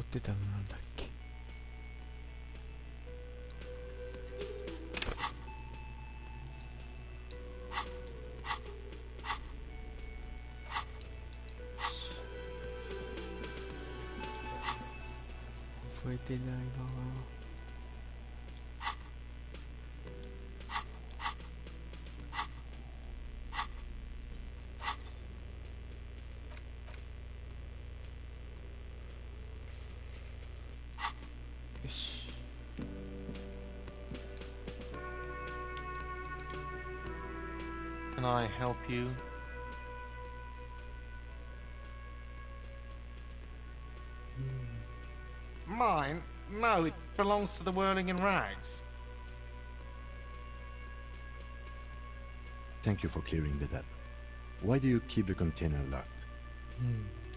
ってたのなんだっけ。覚えてないなぁ。Can I help you? Mine? No, it belongs to the Whirling in Rags. Thank you for clearing that up. Why do you keep the container locked?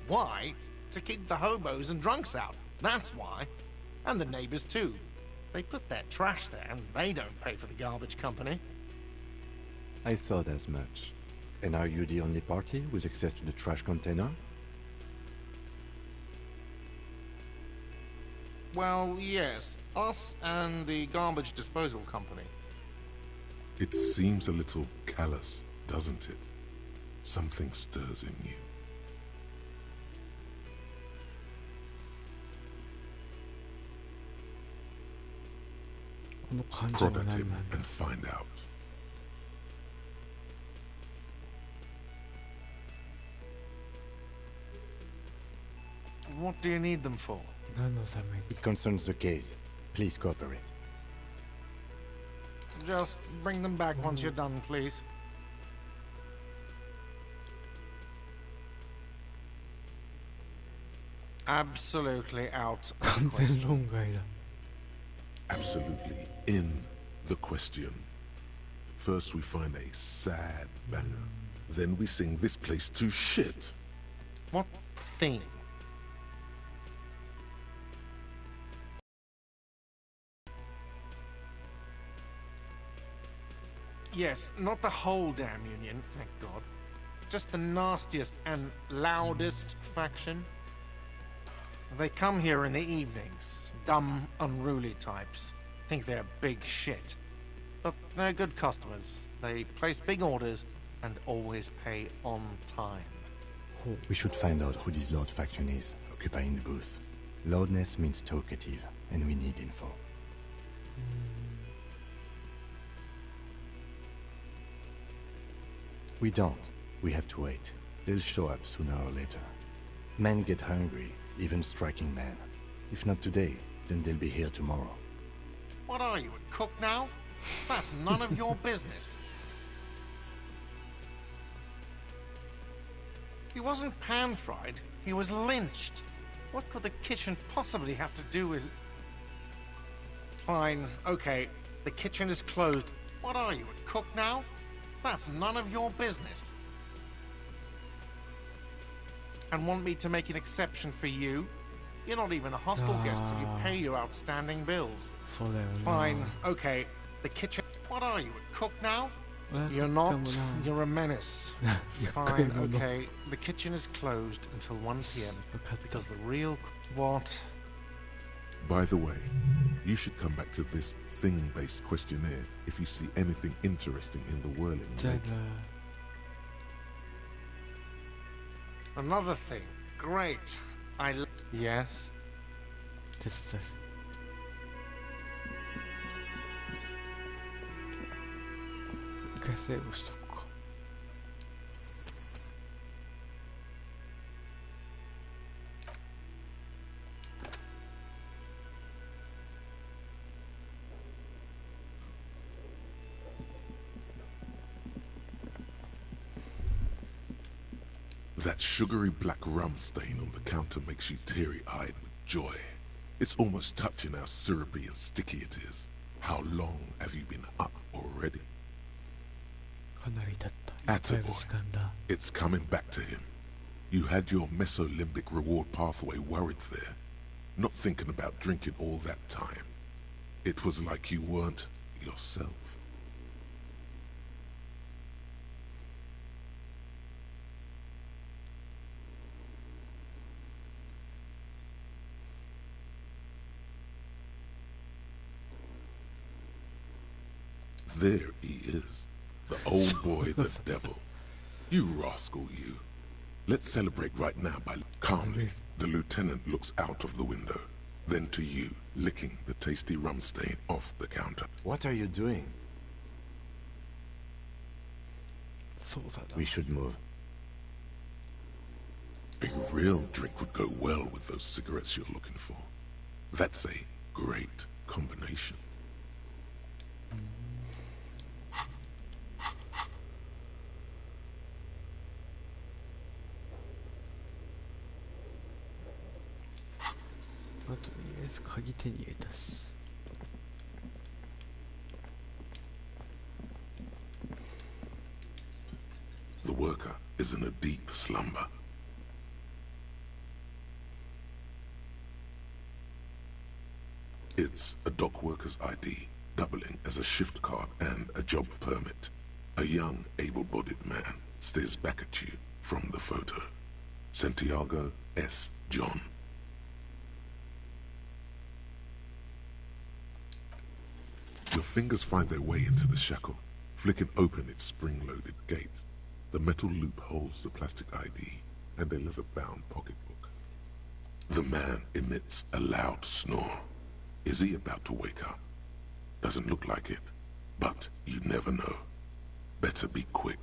Why? To keep the hobos and drunks out. That's why. And the neighbors too. They put their trash there and they don't pay for the garbage company. I thought as much. And are you the only party with access to the trash container? Well, yes. Us and the garbage disposal company. It seems a little callous, doesn't it? Something stirs in you. Prod at him and find out. What do you need them for? It concerns the case. Please cooperate. Just bring them back once you're done, please. Absolutely out of the question. Absolutely in the question. First we find a sad banger. Then we sing this place to shit. What thing? Yes, not the whole damn union, thank God. Just the nastiest and loudest faction. They come here in the evenings. Dumb, unruly types. Think they're big shit. But they're good customers. They place big orders and always pay on time. We should find out who this Lord faction is, occupying the booth. Loudness means talkative, and we need info. We don't. We have to wait. They'll show up sooner or later. Men get hungry, even striking men. If not today, then they'll be here tomorrow. What are you, a cook now? That's none of your business. He wasn't pan-fried, he was lynched. What could the kitchen possibly have to do with... Fine, okay, the kitchen is closed. What are you, a cook now? That's none of your business. And want me to make an exception for you? You're not even a hostel guest till you pay your outstanding bills. Fine, okay, the kitchen... What are you, a cook now? You're not. You're a menace. Fine, okay. The kitchen is closed until 1 p.m. because the real... What? By the way, you should come back to this thing-based questionnaire if you see anything interesting in the whirling later. Another thing. Great. Yes? That sugary black rum stain on the counter makes you teary-eyed with joy. It's almost touching how syrupy and sticky it is. How long have you been up already? Attaboy. It's coming back to him. You had your mesolimbic reward pathway worried there, not thinking about drinking all that time. It was like you weren't yourself. There he is. The old boy, the devil. You rascal, you. Let's celebrate right now by... Calmly, the lieutenant looks out of the window. Then to you, licking the tasty rum stain off the counter. What are you doing? そうだな。 We should move. A real drink would go well with those cigarettes you're looking for. That's a great combination. Toりあえず鍵手に入れたし。The worker is in a deep slumber. It's a dock worker's ID, doubling as a shift card and a job permit. A young, able-bodied man stares back at you from the photo. Santiago S. John. Your fingers find their way into the shackle, flicking open its spring-loaded gate. The metal loop holds the plastic ID and a leather-bound pocketbook. The man emits a loud snore. Is he about to wake up? Doesn't look like it, but you never know. Better be quick.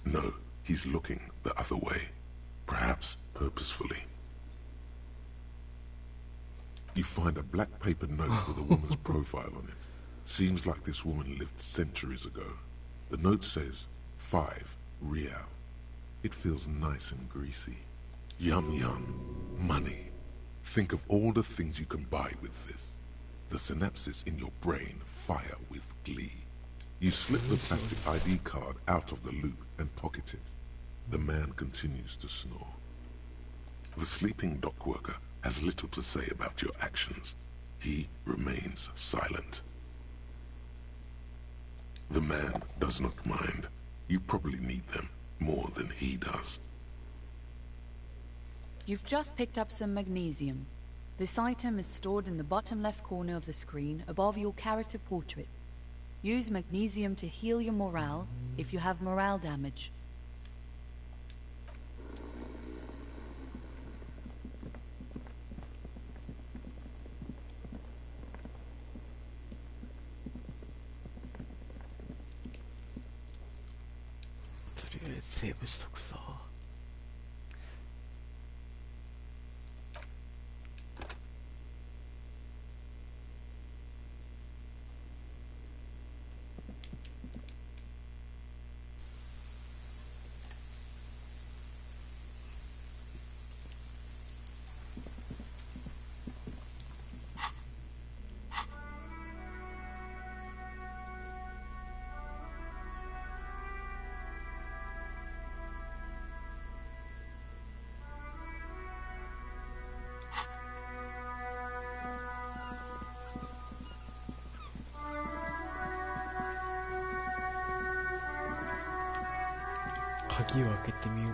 No, he's looking the other way, perhaps purposefully. You find a black paper note with a woman's profile on it. Seems like this woman lived centuries ago. The note says, 5 real. It feels nice and greasy. Yum yum. Money. Think of all the things you can buy with this. The synapses in your brain fire with glee. You slip the plastic ID card out of the loop and pocket it. The man continues to snore. The sleeping dock worker has little to say about your actions. He remains silent. The man does not mind. You probably need them more than he does. You've just picked up some magnesium. This item is stored in the bottom left corner of the screen above your character portrait. Use magnesium to heal your morale if you have morale damage.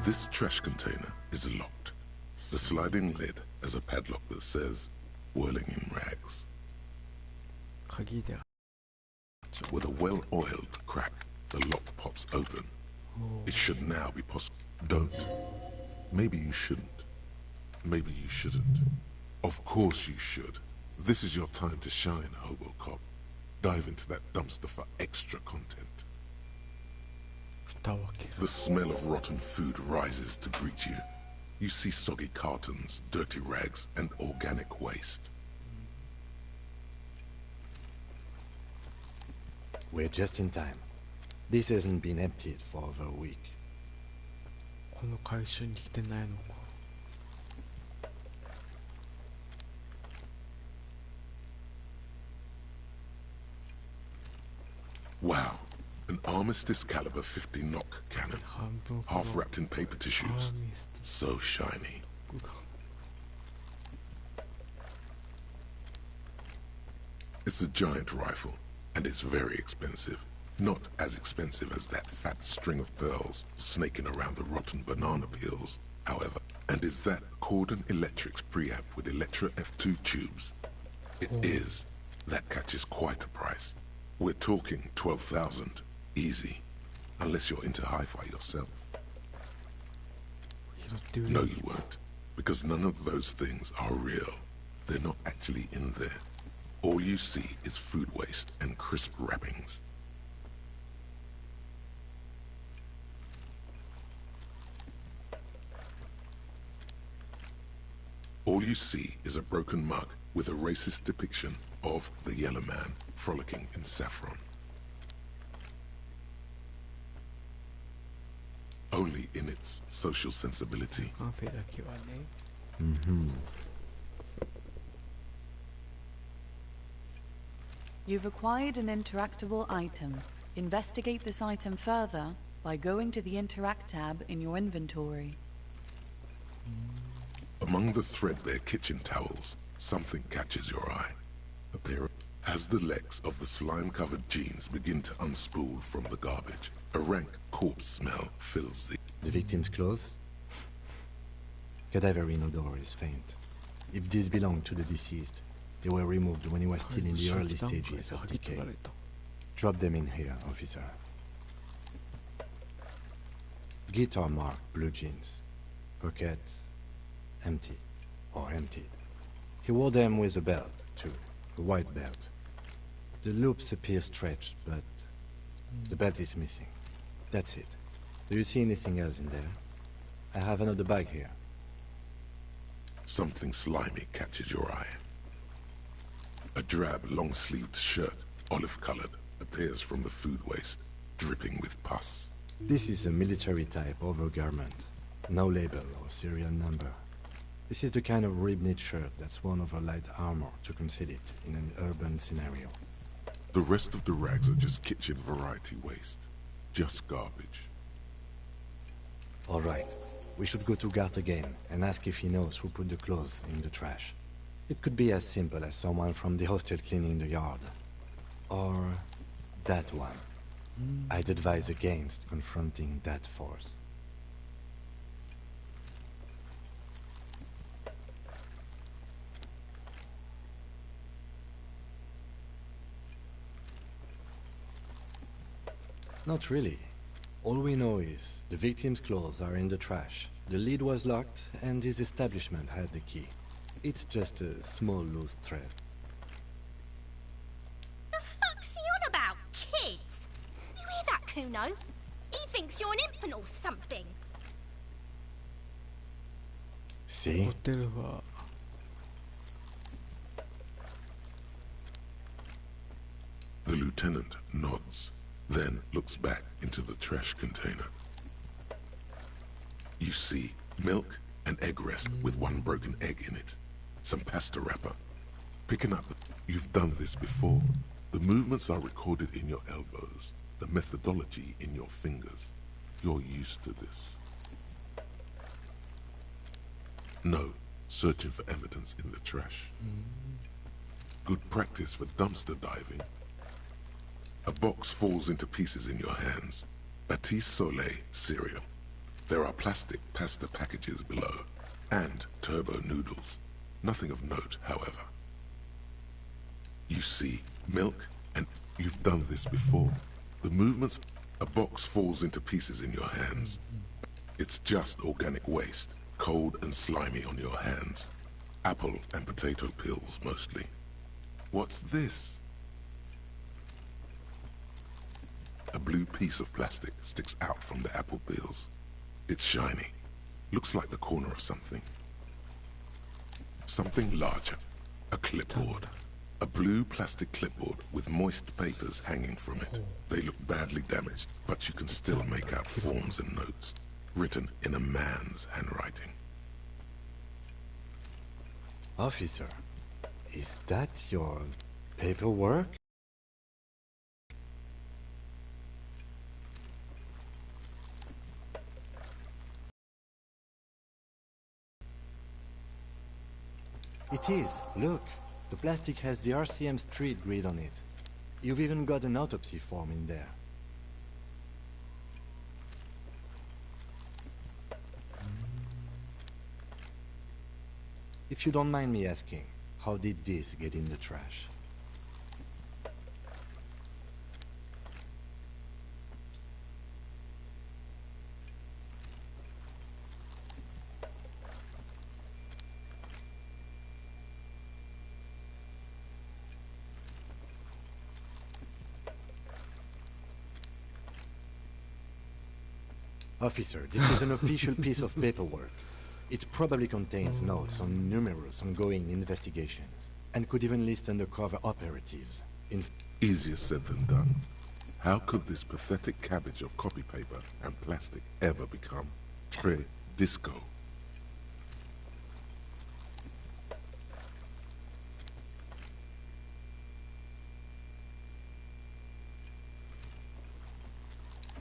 This trash container is locked. The sliding lid has a padlock that says, whirling in rags. With a well-oiled crack, the lock pops open. It should now be possible. Don't. Maybe you shouldn't. Maybe you shouldn't. Of course you should. This is your time to shine, Hobo Cop. Dive into that dumpster for extra content. The smell of rotten food rises to greet you. You see soggy cartons, dirty rags, and organic waste. We're just in time. This hasn't been emptied for over a week. この回収に来てないのか。Wow. An Armistice caliber 50 knock cannon, half wrapped in paper tissues. So shiny. It's a giant rifle, and it's very expensive. Not as expensive as that fat string of pearls snaking around the rotten banana peels, however. And is that Cordon Electric's preamp with Electra F2 tubes? It is. That catches quite a price. We're talking 12,000. Easy. Unless you're into hi-fi yourself. No, you won't. Because none of those things are real. They're not actually in there. All you see is food waste and crisp wrappings. All you see is a broken mug with a racist depiction of the Yellow Man frolicking in saffron. Only in its social sensibility. You've acquired an interactable item. Investigate this item further by going to the Interact tab in your inventory. Among the threadbare kitchen towels, something catches your eye. A pair of... As the legs of the slime-covered jeans begin to unspool from the garbage, a rank corpse smell fills the... The victim's clothes? Cadaverine odor is faint. If these belong to the deceased, they were removed when he was still in the early stages of decay. Drop them in here, officer. Guitar marked blue jeans. Pockets empty or emptied. He wore them with a belt, too. A white belt. The loops appear stretched, but the belt is missing. That's it. Do you see anything else in there? I have another bag here. Something slimy catches your eye. A drab, long-sleeved shirt, olive-colored, appears from the food waste, dripping with pus. This is a military-type overgarment. No label or serial number. This is the kind of rib-knit shirt that's worn over light armor to conceal it in an urban scenario. The rest of the rags are just kitchen variety waste. Just garbage. All right. We should go to Gart again and ask if he knows who put the clothes in the trash. It could be as simple as someone from the hostel cleaning the yard. Or that one. I'd advise against confronting that force. Not really. All we know is the victim's clothes are in the trash. The lid was locked, and his establishment had the key. It's just a small loose thread. The fuck's he on about, kids? You hear that, Kuno? He thinks you're an infant or something. See? The lieutenant nods, then looks back into the trash container. You see milk and egg rest with one broken egg in it. Some pasta wrapper. Picking up... You've done this before. The movements are recorded in your elbows. The methodology in your fingers. You're used to this. No, searching for evidence in the trash. Good practice for dumpster diving. A box falls into pieces in your hands. Batiste Soleil cereal. There are plastic pasta packages below, and turbo noodles. Nothing of note, however. You see milk, and you've done this before. The movements... A box falls into pieces in your hands. It's just organic waste, cold and slimy on your hands. Apple and potato peels, mostly. What's this? A blue piece of plastic sticks out from the apple peels. It's shiny. Looks like the corner of something. Something larger. A clipboard. A blue plastic clipboard with moist papers hanging from it. They look badly damaged, but you can still make out forms and notes, written in a man's handwriting. Officer, is that your paperwork? It is. Look. The plastic has the RCM street grid on it. You've even got an autopsy form in there. If you don't mind me asking, how did this get in the trash? Officer, this is an official piece of paperwork. It probably contains notes on numerous ongoing investigations, and could even list undercover operatives. Easier said than done. How could this pathetic cabbage of copy paper and plastic ever become disco?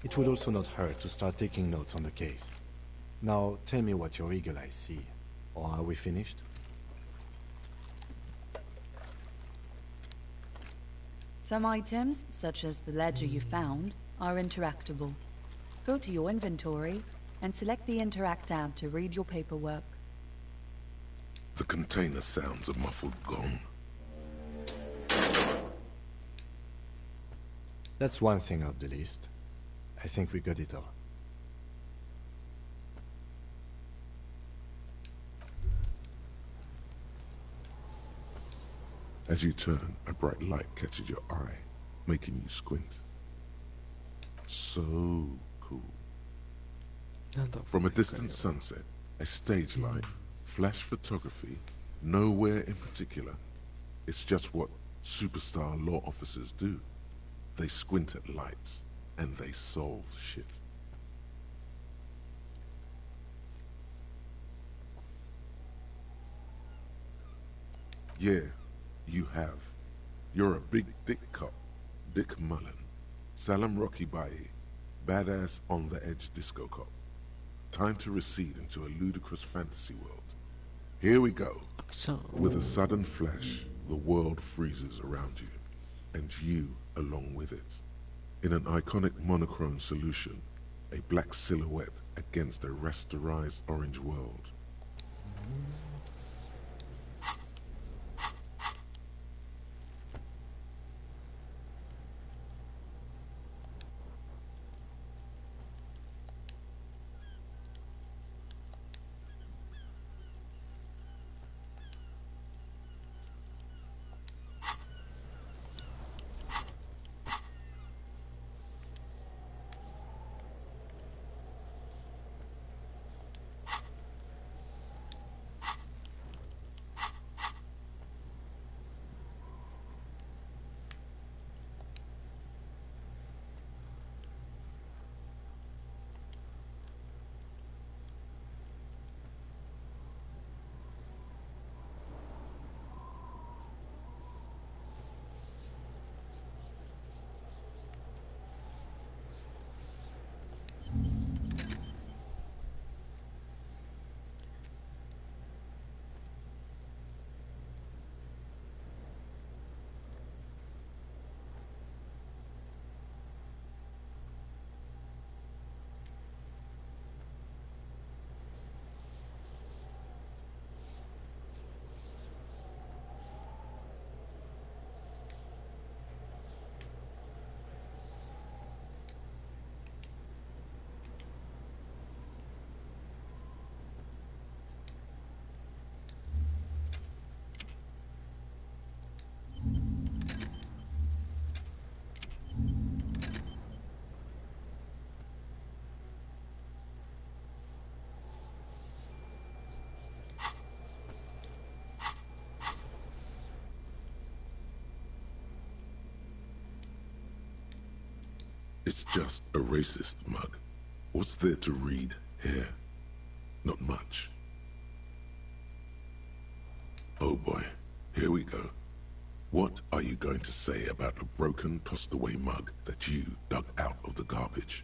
It would also not hurt to start taking notes on the case. Now, tell me what your eagle eyes see. Or are we finished? Some items, such as the ledger you found, are interactable. Go to your inventory and select the Interact tab to read your paperwork. The container sounds a muffled gong. That's one thing off the list. I think we got it all. As you turn, a bright light catches your eye, making you squint. So cool. From a distant sunset, a stage light, flash photography, nowhere in particular. It's just what superstar law officers do. They squint at lights, and they solve shit. Yeah, you have. You're a big dick cop, Dick Mullen, Salam Rocky Bayi, badass on-the-edge disco cop. Time to recede into a ludicrous fantasy world. Here we go. With a sudden flash, the world freezes around you, and you along with it. In an iconic monochrome solution, a black silhouette against a rasterized orange world. It's just a racist mug. What's there to read here? Not much. Oh boy, here we go. What are you going to say about a broken, tossed-away mug that you dug out of the garbage?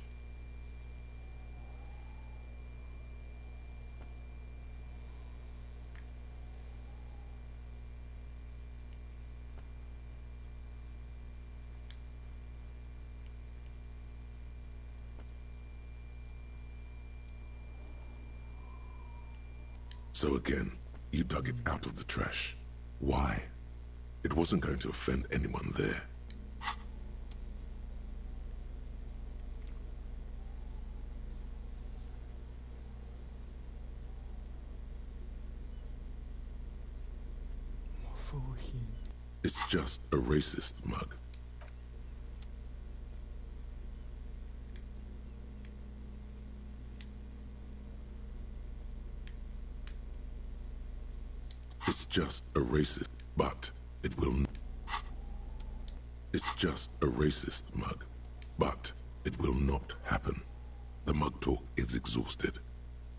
So again, You dug it out of the trash. Why? It wasn't going to offend anyone there. It's just a racist mug. It's just a racist, but it will. It's just a racist mug, but it will not happen. The mug talk is exhausted.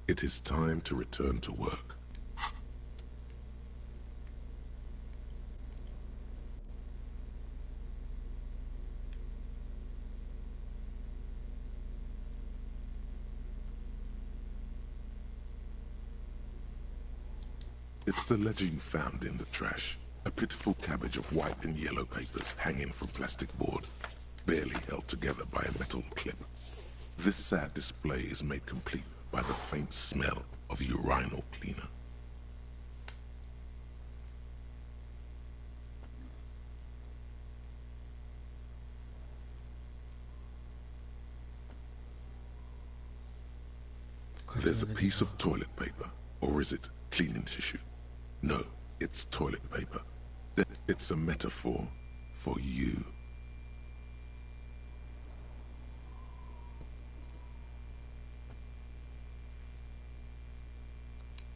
It is time to return to work. It's the ledger you found in the trash. A pitiful cabbage of white and yellow papers hanging from plastic board, barely held together by a metal clip. This sad display is made complete by the faint smell of urinal cleaner. There's a piece of toilet paper, or is it cleaning tissue? No, it's toilet paper. It's a metaphor for you.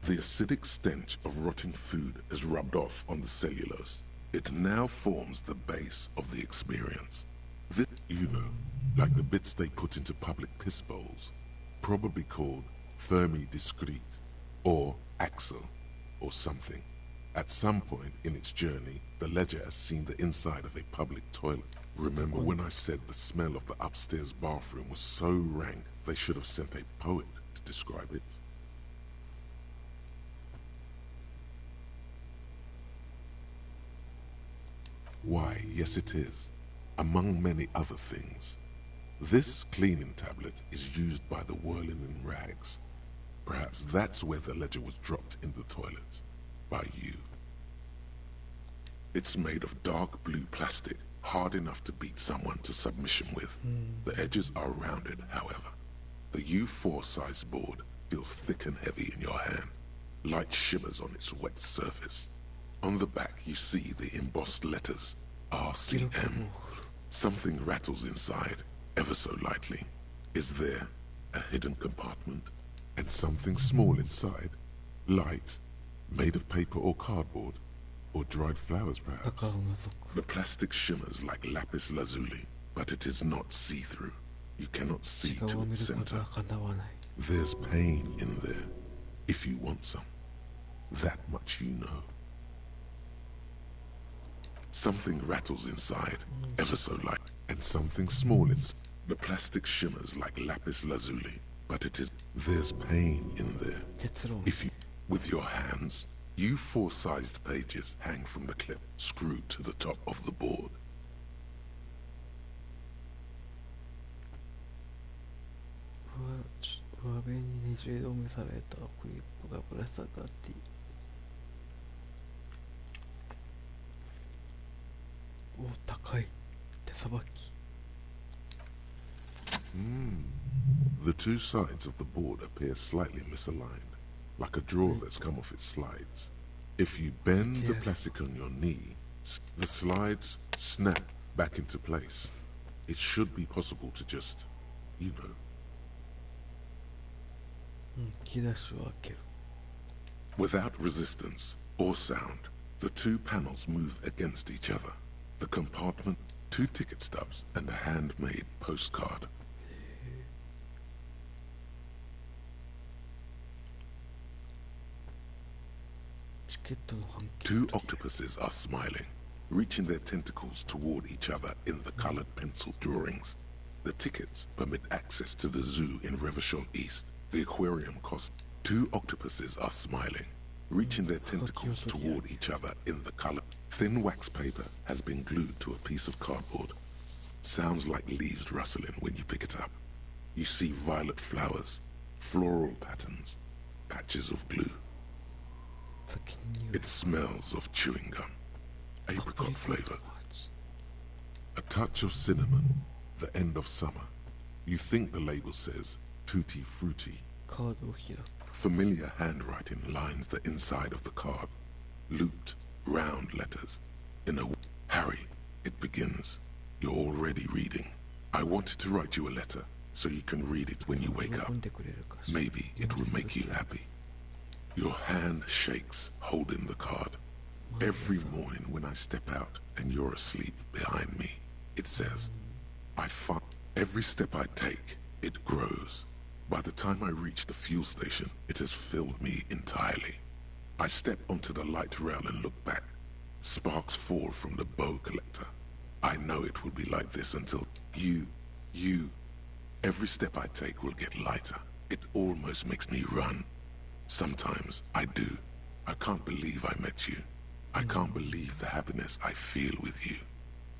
The acidic stench of rotting food is rubbed off on the cellulose. It now forms the base of the experience. This, you know, like the bits they put into public piss bowls, probably called Fermi Discrete, or Axel, or something. At some point in its journey, the ledger has seen the inside of a public toilet. Remember when I said the smell of the upstairs bathroom was so rank they should have sent a poet to describe it? Why, yes it is, among many other things. This cleaning tablet is used by the whirling in rags. Perhaps that's where the ledger was dropped in the toilet. By you. It's made of dark blue plastic, hard enough to beat someone to submission with. The edges are rounded, however. The U4 size board feels thick and heavy in your hand. Light shimmers on its wet surface. On the back you see the embossed letters, RCM. Something rattles inside, ever so lightly. Is there a hidden compartment? And something small inside, light, made of paper or cardboard, or dried flowers perhaps. The plastic shimmers like lapis lazuli, but it is not see-through. You cannot see to its center. There's pain in there, if you want some. That much you know. Something rattles inside, ever so light, and something small inside. The plastic shimmers like lapis lazuli, but it is. There's pain in there. If you, with your hands, U4-sized pages hang from the clip screwed to the top of the board. The two sides of the board appear slightly misaligned, like a drawer that's come off its slides. If you bend the plastic on your knee, the slides snap back into place. It should be possible to just, you know. Without resistance or sound, the two panels move against each other. The compartment, 2 ticket stubs, and a handmade postcard. Two octopuses are smiling, reaching their tentacles toward each other in the colored pencil drawings. The tickets permit access to the zoo in Revachol East. The aquarium costs. 2 octopuses are smiling, reaching their tentacles toward each other in the color. Thin wax paper has been glued to a piece of cardboard. Sounds like leaves rustling when you pick it up. You see violet flowers, floral patterns, patches of glue. 先に匂い It smells of chewing gum, アプリ apricot コット flavor, 味 a touch of cinnamon, the end of summer. You think the label says tutti frutti. カードを開く Familiar handwriting lines the inside of the card. Looped, round letters. In a Harry, it begins. You're already reading. I wanted to write you a letter so you can read it when you wake up. 喜んでくれるかしら Maybe it will make you happy. Your hand shakes holding the card. Every morning when I step out and you're asleep behind me, it says, I find every step I take, it grows. By the time I reach the fuel station, it has filled me entirely. I step onto the light rail and look back. Sparks fall from the bow collector. I know it will be like this until you. Every step I take will get lighter. It almost makes me run. Sometimes I do. I can't believe I met you. I can't believe the happiness I feel with you.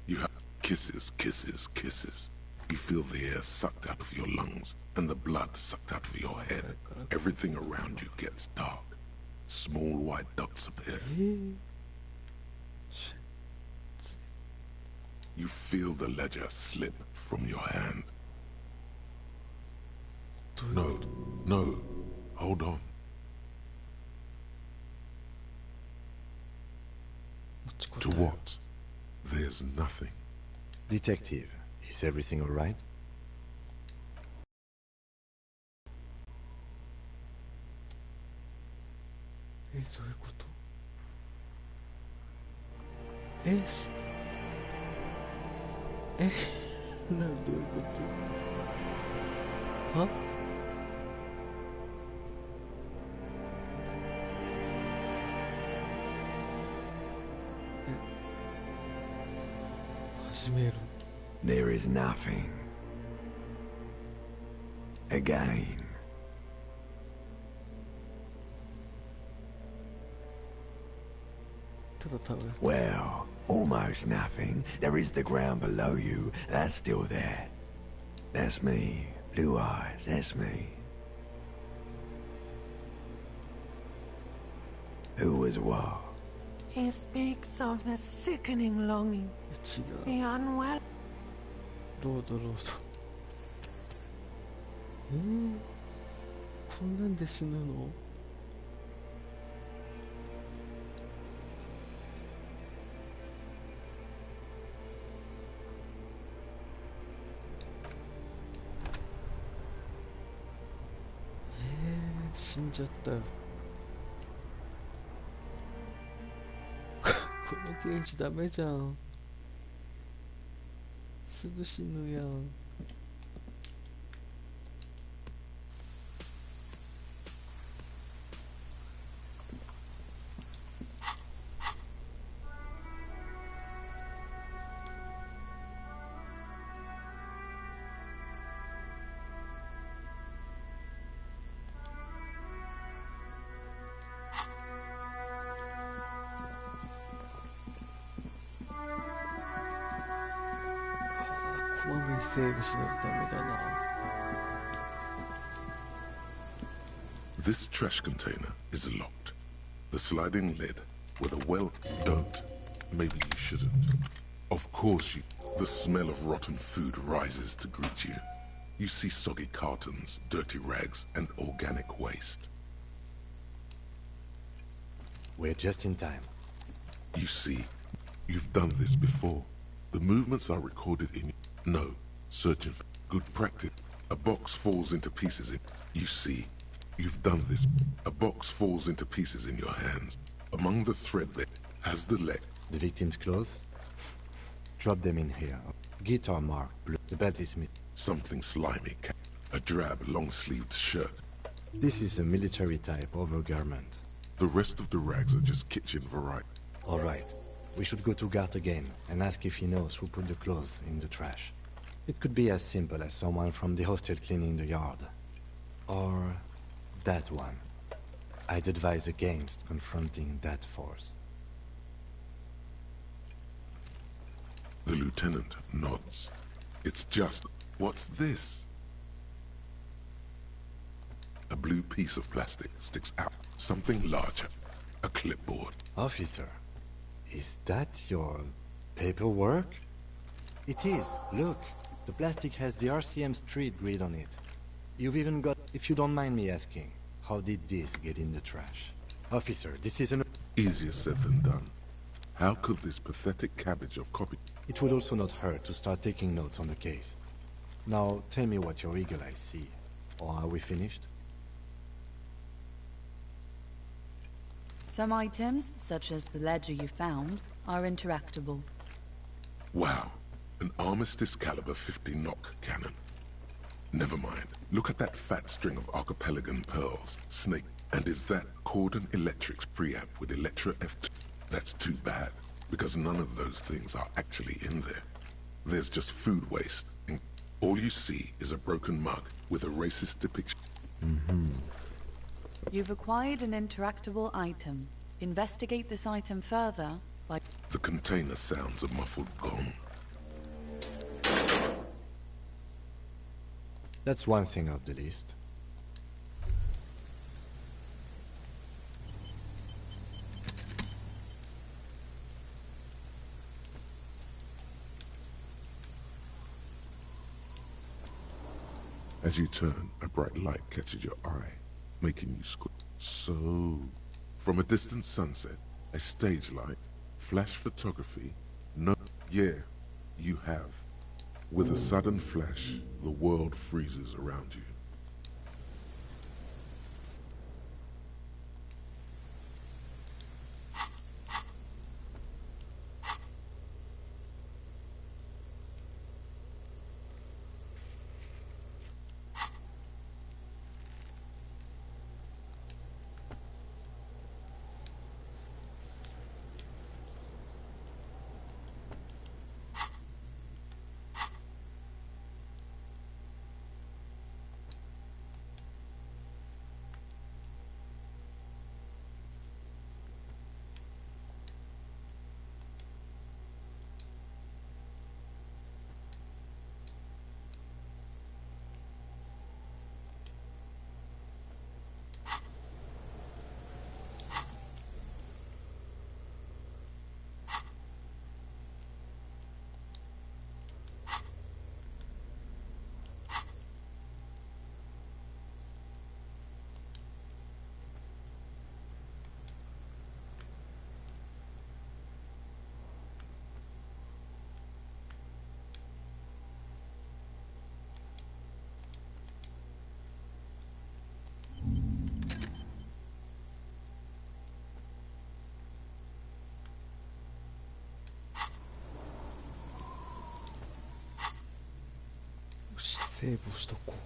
You have kisses, kisses, kisses. You feel the air sucked out of your lungs and the blood sucked out of your head. Everything around you gets dark. Small white dots appear. You feel the ledger slip from your hand. No, no, hold on. 持ち To 答え what? There's nothing. Detective, is everything alright? どういうことどういうことは始める There is nothing. Again. ただ多分 Well, almost nothing. There is the ground below you. That's still there. That's me. Blue eyes. That's me. Who was what? He speaks of the sickening longing, 違う the unwell. ロードこんなんで死ぬの死んじゃったよこのゲージダメじゃんすぐ死ぬやんこまめにセーブしないとダメだな This trash container is locked. The sliding lid with a well, don't. Maybe you shouldn't. Of course you. The smell of rotten food rises to greet you. You see soggy cartons, dirty rags, and organic waste. We're just in time. You see, you've done this before. The movements are recorded in... No, searching for good practice. A box falls into pieces in... You see, you've done this. A box falls into pieces in your hands. Among the thread there, as the leg... The victim's clothes? Drop them in here. Guitar mark, blue. The belt is missing. Something slimy. A drab, long-sleeved shirt. This is a military type overgarment. The rest of the rags are just kitchen variety. Alright. We should go to Gart again and ask if he knows who put the clothes in the trash. It could be as simple as someone from the hostel cleaning the yard. Or that one. I'd advise against confronting that force. The lieutenant nods. It's just... What's this? A blue piece of plastic sticks out. Something larger. a clipboard. Officer, is that your paperwork? It is. Look, the plastic has the RCM street grid on it. You've even got, if you don't mind me asking, how did this get in the trash? Officer, this is an... Easier said than done. How could this pathetic cabbage of copy... It would also not hurt to start taking notes on the case. Now, tell me what your eagle eyes see. Or are we finished? Some items, such as the ledger you found, are interactable. Wow, an Armistice caliber 50 knock cannon. Never mind. Look at that fat string of archipelagon pearls, snake. And is that Cordon Electric's preamp with Electra F2? That's too bad, because none of those things are actually in there. There's just food waste, and all you see is a broken mug with a racist depiction. You've acquired an interactable item. Investigate this item further by... The container sounds a muffled gong. That's one thing off the list. As you turn, a bright light catches your eye, making you squint. So, from a distant sunset, a stage light, flash photography, no... Yeah, you have. With a sudden flash, the world freezes around you.セーブしとこう。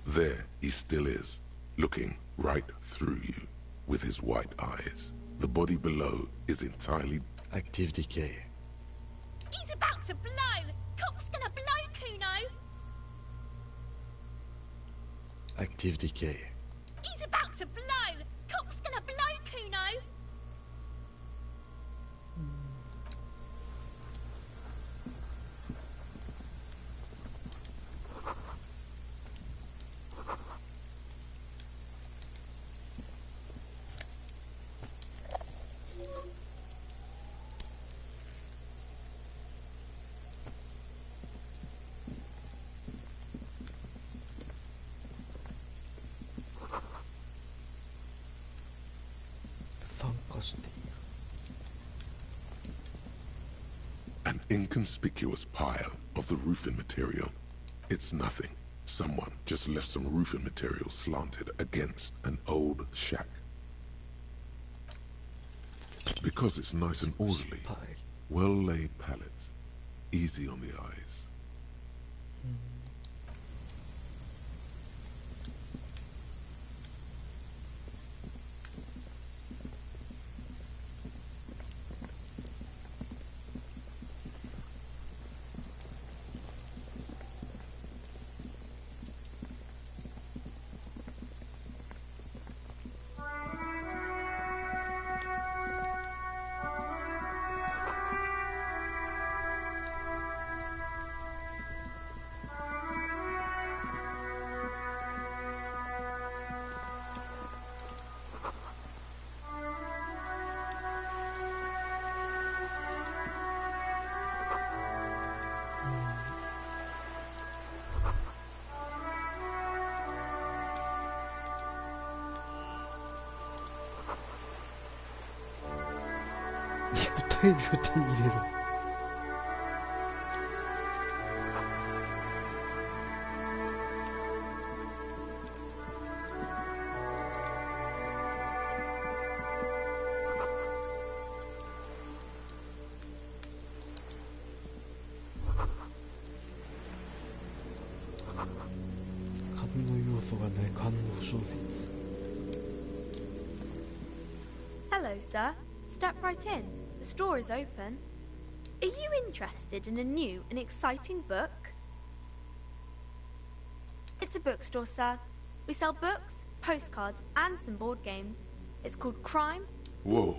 There he still is, looking right through you with his white eyes. The body below is entirely... Active decay. He's about to blow! Cop's gonna blow, Kuno! Active decay. He's about to blow! Cop's gonna blow, Kuno! An inconspicuous pile of the roofing material. It's nothing. Someone just left some roofing material slanted against an old shack. Because it's nice and orderly. Well-laid pallets. Easy on the eyes. テレビを手に入れろ。数の要素がない官能小説。Hello, sir. Step right in. The store is open. Are you interested in a new and exciting book? It's a bookstore, sir. We sell books, postcards, and some board games. It's called Crime. Whoa,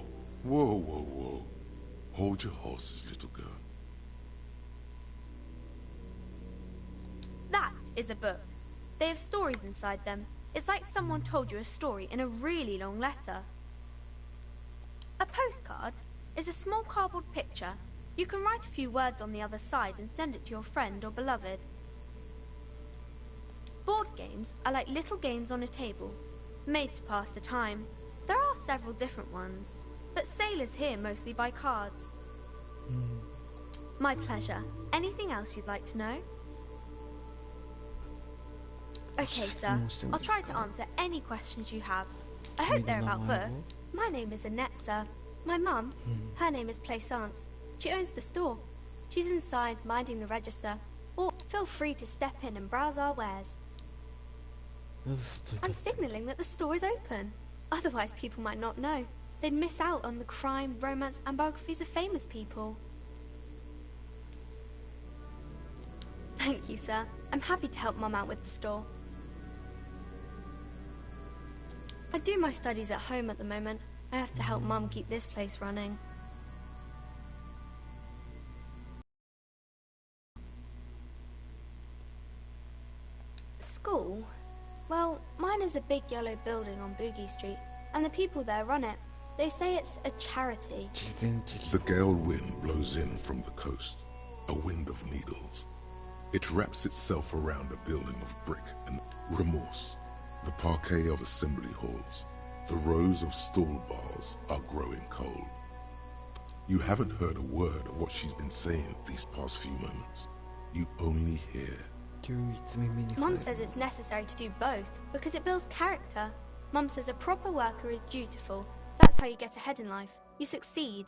whoa, whoa, whoa. Hold your horses, little girl. That is a book. They have stories inside them. It's like someone told you a story in a really long letter. A postcard is a small cardboard picture. You can write a few words on the other side and send it to your friend or beloved. Board games are like little games on a table, made to pass the time. There are several different ones, but sailors here mostly buy cards. My pleasure. Anything else you'd like to know? Okay, sir. I'll try to answer any questions you have. I hope they're about books. My name is Annette, sir. My mum, her name is Plaisance. She owns the store. She's inside, minding the register. Or feel free to step in and browse our wares. I'm signalling that the store is open. Otherwise, people might not know. They'd miss out on the crime, romance, and biographies of famous people. Thank you, sir. I'm happy to help Mum out with the store. I do my studies at home at the moment. I have to help Mum keep this place running. School? Well, mine is a big yellow building on Boogie Street, and the people there run it. They say it's a charity. The gale wind blows in from the coast, a wind of needles. It wraps itself around a building of brick and remorse. The parquet of assembly halls, the rows of stall bars are growing cold. You haven't heard a word of what she's been saying these past few moments. You only hear. Mum says it's necessary to do both because it builds character. Mum says a proper worker is dutiful. That's how you get ahead in life. You succeed.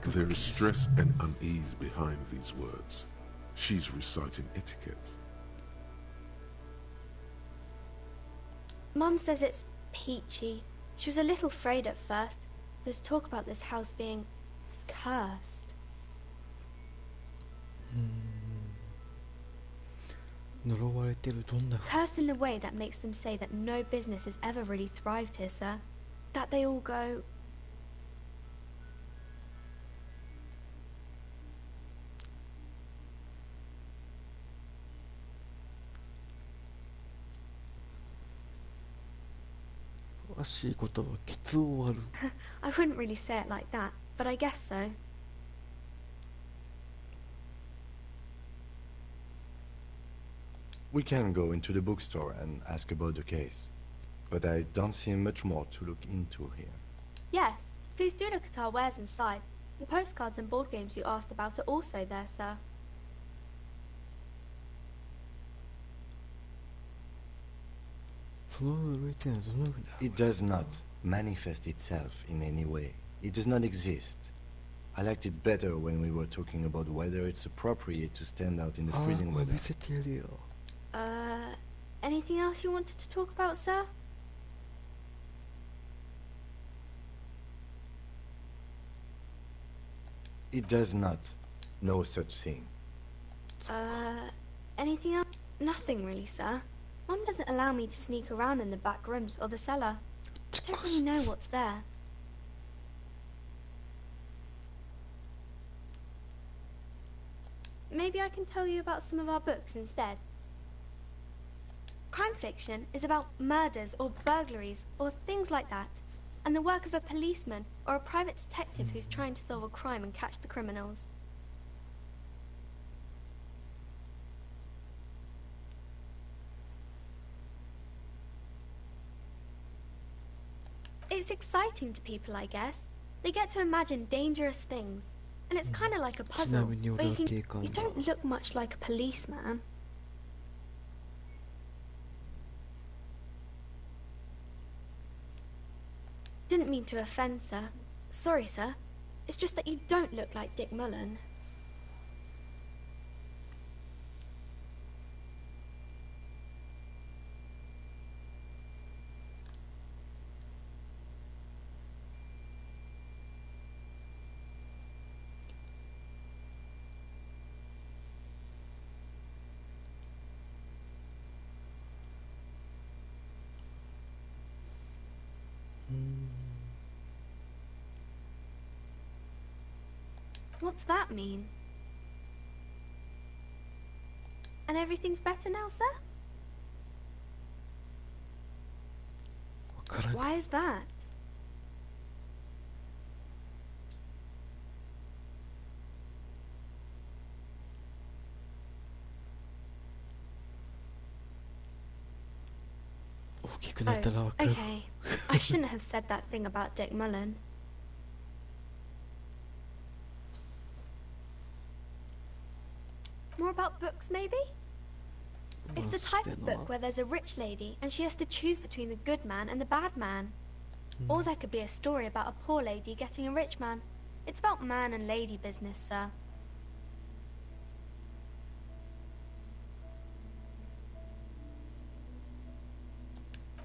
There is stress and unease behind these words. She's reciting etiquette. Mum says it's peachy. She was a little afraid at first. There's talk about this house being cursed. Cursed in the way that makes them say that no business has ever really thrived here, sir. That they all go... I wouldn't really say it like that, but I guess so. We can go into the bookstore and ask about the case. but I don't see much more to look into here. Yes, please do look at our wares inside. The postcards and board games you asked about are also there, sir. It does not manifest itself in any way. It does not exist. I liked it better when we were talking about whether it's appropriate to stand out in the freezing weather. Anything else you wanted to talk about, sir? It does not. No such thing. Anything else? Nothing really, sir. Mum doesn't allow me to sneak around in the back rooms or the cellar. I don't really know what's there. Maybe I can tell you about some of our books instead. Crime fiction is about murders or burglaries or things like that, and the work of a policeman or a private detective who's trying to solve a crime and catch the criminals. It's exciting to people, I guess. They get to imagine dangerous things, and it's kind of like a puzzle, where you don't look much like a policeman. Didn't mean to offend, sir. Sorry, sir. It's just that you don't look like Dick Mullen. What's that mean? And everything's better now, sir? Why is that? Oh, okay. I shouldn't have said that thing about Dick Mullen. More about books, maybe? It's the type of book where there's a rich lady and she has to choose between the good man and the bad man. Or there could be a story about a poor lady getting a rich man. It's about man and lady business, sir.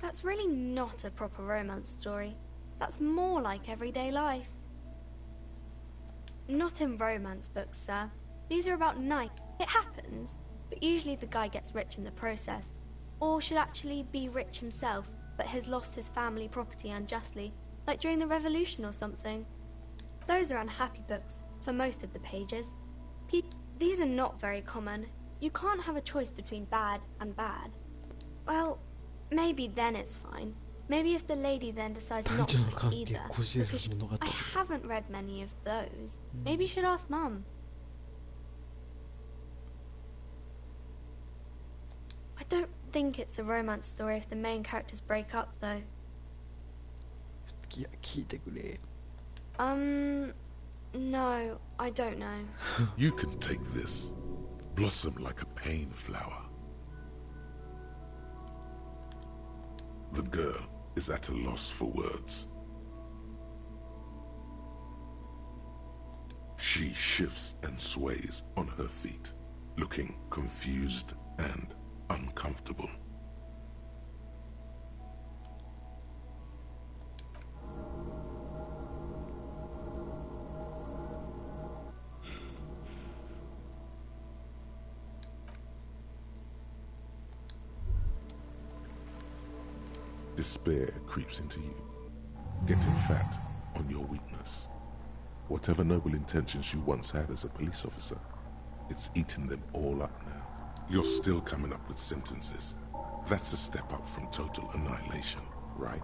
That's really not a proper romance story. That's more like everyday life. Not in romance books, sir. These are about night. It happens, but usually the guy gets rich in the process. Or should actually be rich himself, but has lost his family property unjustly, like during the revolution or something. Those are unhappy books, for most of the pages. These are not very common. You can't have a choice between bad and bad. Well, maybe then it's fine. Maybe if the lady then decides not to pick either, because I haven't read many of those. Maybe you should ask Mum. I don't think it's a romance story if the main characters break up, though. No, I don't know. You can take this. Blossom like a pain flower. The girl is at a loss for words. She shifts and sways on her feet, looking confused and uncomfortable. Despair creeps into you, getting fat on your weakness. Whatever noble intentions you once had as a police officer, it's eating them all up now. You're still coming up with sentences. That's a step up from total annihilation, right?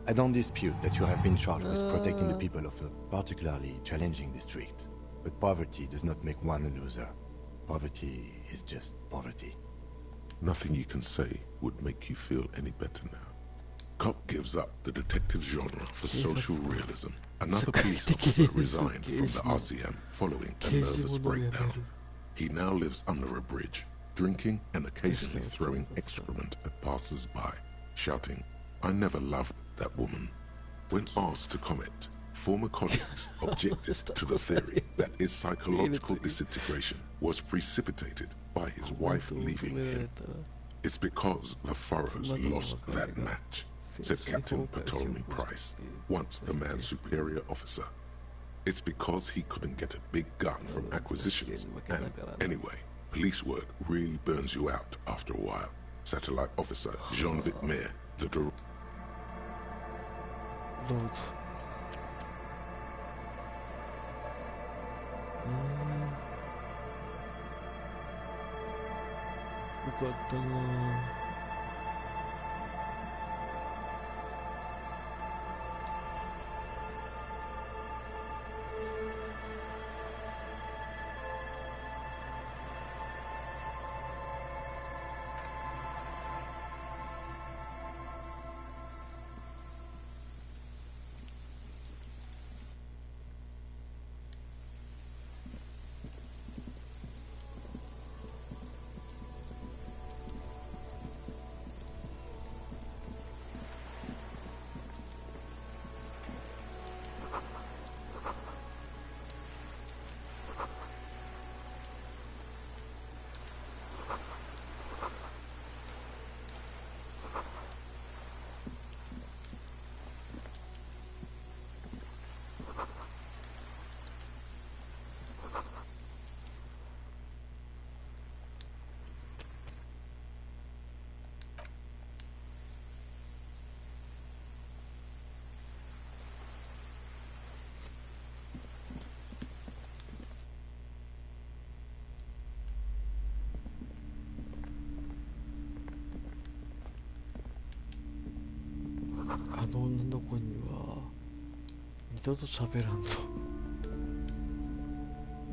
I don't dispute that you have been charged with protecting the people of a particularly challenging district. But poverty does not make one a loser. Poverty is just poverty. Nothing you can say would make you feel any better now. Cop gives up the detective genre for social realism. Another police officer resigned from the RCM following a nervous breakdown. He now lives under a bridge, drinking and occasionally throwing excrement at passers-by, shouting, "I never loved that woman." When asked to comment, former colleagues objected to the theory that his psychological disintegration was precipitated by his wife leaving him. "It's because the Furrows lost that match," said Captain Ptolemy Price, once the man's superior officer. "It's because he couldn't get a big gun from acquisitions, and anyway, police work really burns you out after a while." Satellite Officer Jean-Vic Mayer, the director.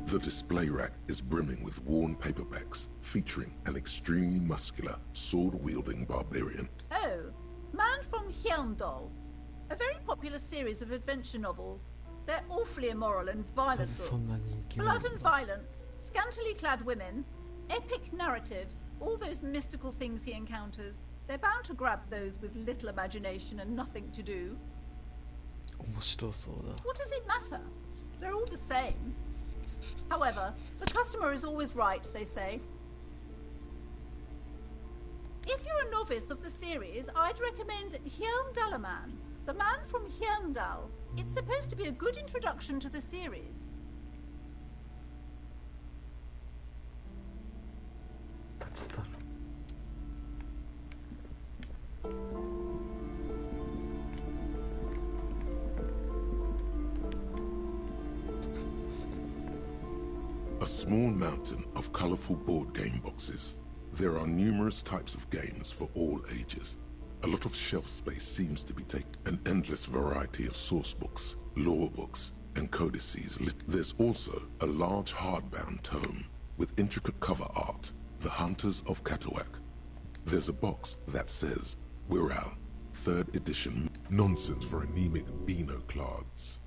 The display rack is brimming with worn paperbacks featuring an extremely muscular, sword-wielding barbarian. Oh, Man from Hyandal. A very popular series of adventure novels. They're awfully immoral and violent books. Blood and violence, scantily clad women, epic narratives, all those mystical things he encounters. They're bound to grab those with little imagination and nothing to do. What does it matter? They're all the same. However, the customer is always right, they say. If you're a novice of the series, I'd recommend Hyandalaman, the Man from Hyandal. It's supposed to be a good introduction to the series. A small mountain of colorful board game boxes. There are numerous types of games for all ages. A lot of shelf space seems to be taken. An endless variety of source books, lore books, and codices. There's also a large hardbound tome with intricate cover art, The Hunters of Katawak. There's a box that says, Wirral, 3rd edition. Nonsense for anemic Beano-clads.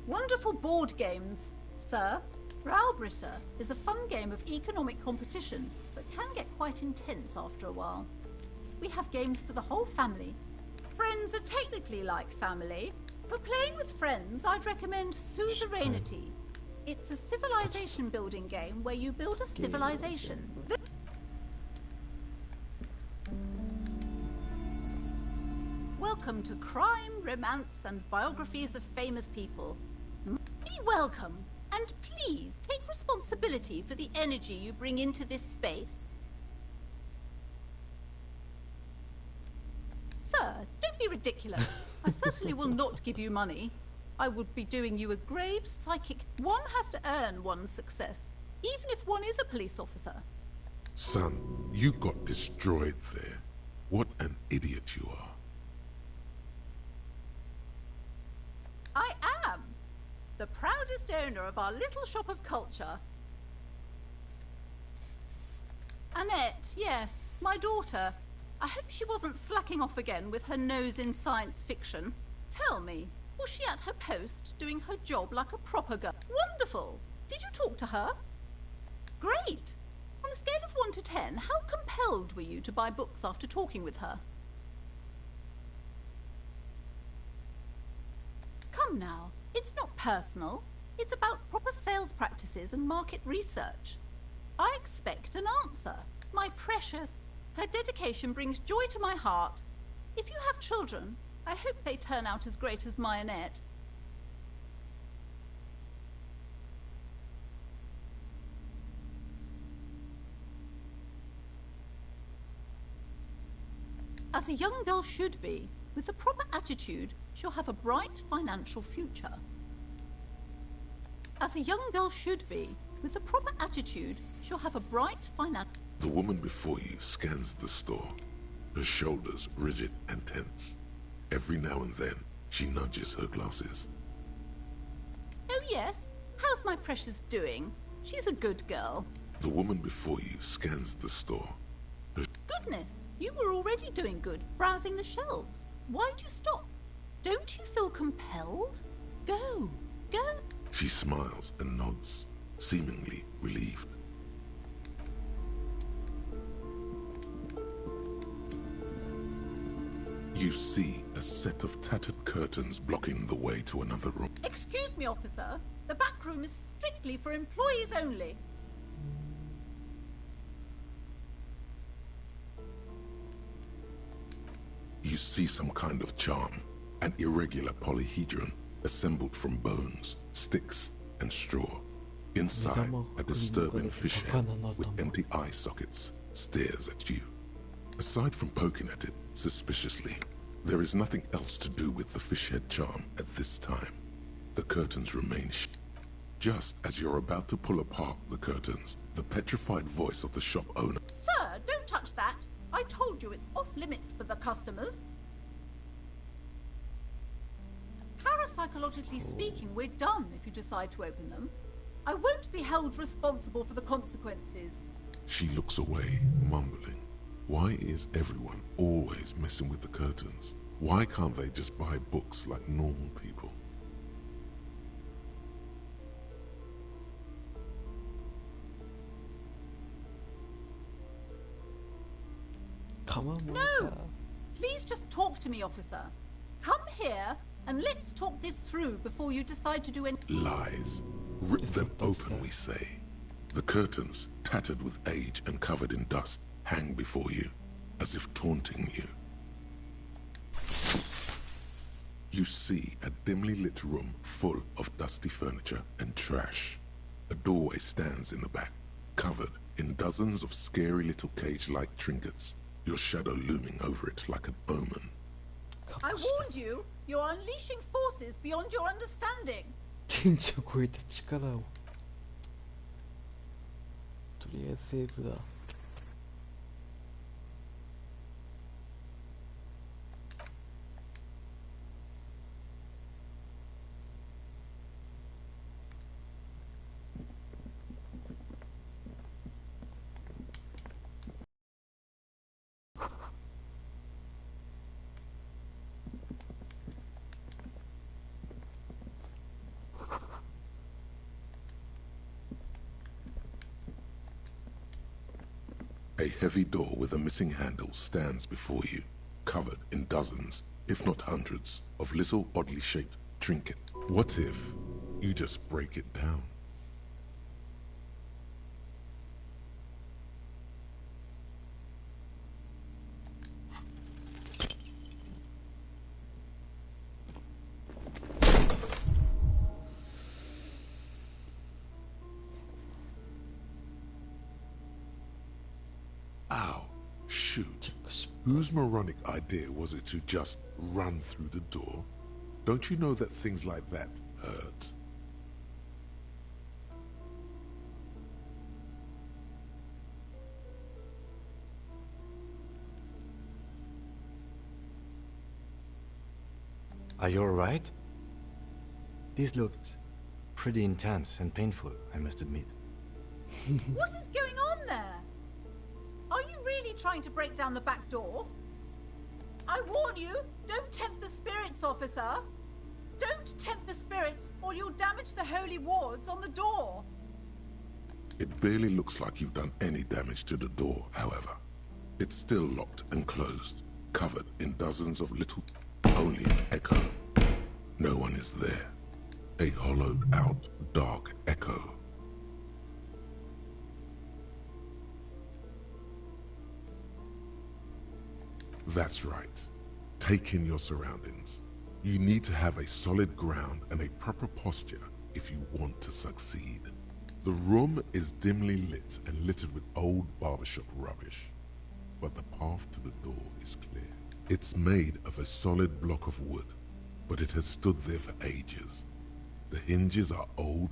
Wonderful board games, sir. Raubritter is a fun game of economic competition, but can get quite intense after a while. We have games for the whole family. Friends are technically like family. For playing with friends, I'd recommend Suzerainty. It's a civilization building game where you build a civilization. Welcome to Crime, Romance, and Biographies of Famous People. Be welcome, and please take responsibility for the energy you bring into this space. Sir, don't be ridiculous. I certainly will not give you money. I would be doing you a grave psychic... One has to earn one's success, even if one is a police officer. Son, you got destroyed there. What an idiot you are. I am the proudest owner of our little shop of culture. Annette, yes, my daughter. I hope she wasn't slacking off again with her nose in science fiction. Tell me, was she at her post doing her job like a proper girl? Wonderful! Did you talk to her? Great! On a scale of 1 to 10, how compelled were you to buy books after talking with her? Come now, it's not personal. It's about proper sales practices and market research. I expect an answer. My precious, her dedication brings joy to my heart. If you have children, I hope they turn out as great as my Annette. As a young girl should be, with the proper attitude, she'll have a bright financial future. As a young girl should be, with the proper attitude, she'll have a bright financial... The woman before you scans the store, her shoulders rigid and tense. Every now and then, she nudges her glasses. Oh yes? How's my precious doing? She's a good girl. The woman before you scans the store. Goodness, you were already doing good, browsing the shelves. Why'd you stop? Don't you feel compelled? Go, go. She smiles and nods, seemingly relieved. You see a set of tattered curtains blocking the way to another room. Excuse me, officer. The back room is strictly for employees only. You see some kind of charm, an irregular polyhedron assembled from bones, sticks, and straw. Inside, a disturbing fish head with empty eye sockets stares at you. Aside from poking at it suspiciously, there is nothing else to do with the fish head charm at this time. The curtains remain just as you're about to pull apart the curtains, the petrified voice of the shop owner. Sir, don't touch that. I told you it's off limits for the customers. Parapsychologically speaking, we're done if you decide to open them. I won't be held responsible for the consequences. She looks away, mumbling. Why is everyone always messing with the curtains? Why can't they just buy books like normal people? Come on, no! Please just talk to me, officer. Come here and let's talk this through before you decide to do any... Lies. Rip them open, we say. The curtains, tattered with age and covered in dust, hang before you, as if taunting you. You see a dimly lit room full of dusty furniture and trash. A doorway stands in the back, covered in dozens of scary little cage-like trinkets, your shadow looming over it like an omen. I warned you! You're unleashing forces beyond your understanding! 진짜 거의 다力を とりあえずセーブだ A heavy door with a missing handle stands before you, covered in dozens, if not hundreds, of little oddly shaped trinkets. What if you just break it down? Ow, shoot. Whose moronic idea was it to just run through the door? Don't you know that things like that hurt? Are you alright? This looked pretty intense and painful, I must admit. What is going on there? Are you really trying to break down the back door? I warn you, don't tempt the spirits, officer. Don't tempt the spirits, or you'll damage the holy wards on the door. It barely looks like you've done any damage to the door, however. It's still locked and closed, covered in dozens of little... only an echo. No one is there. A hollowed-out, dark echo. That's right. Take in your surroundings. You need to have a solid ground and a proper posture if you want to succeed. The room is dimly lit and littered with old barbershop rubbish, but the path to the door is clear. It's made of a solid block of wood, but it has stood there for ages. The hinges are old.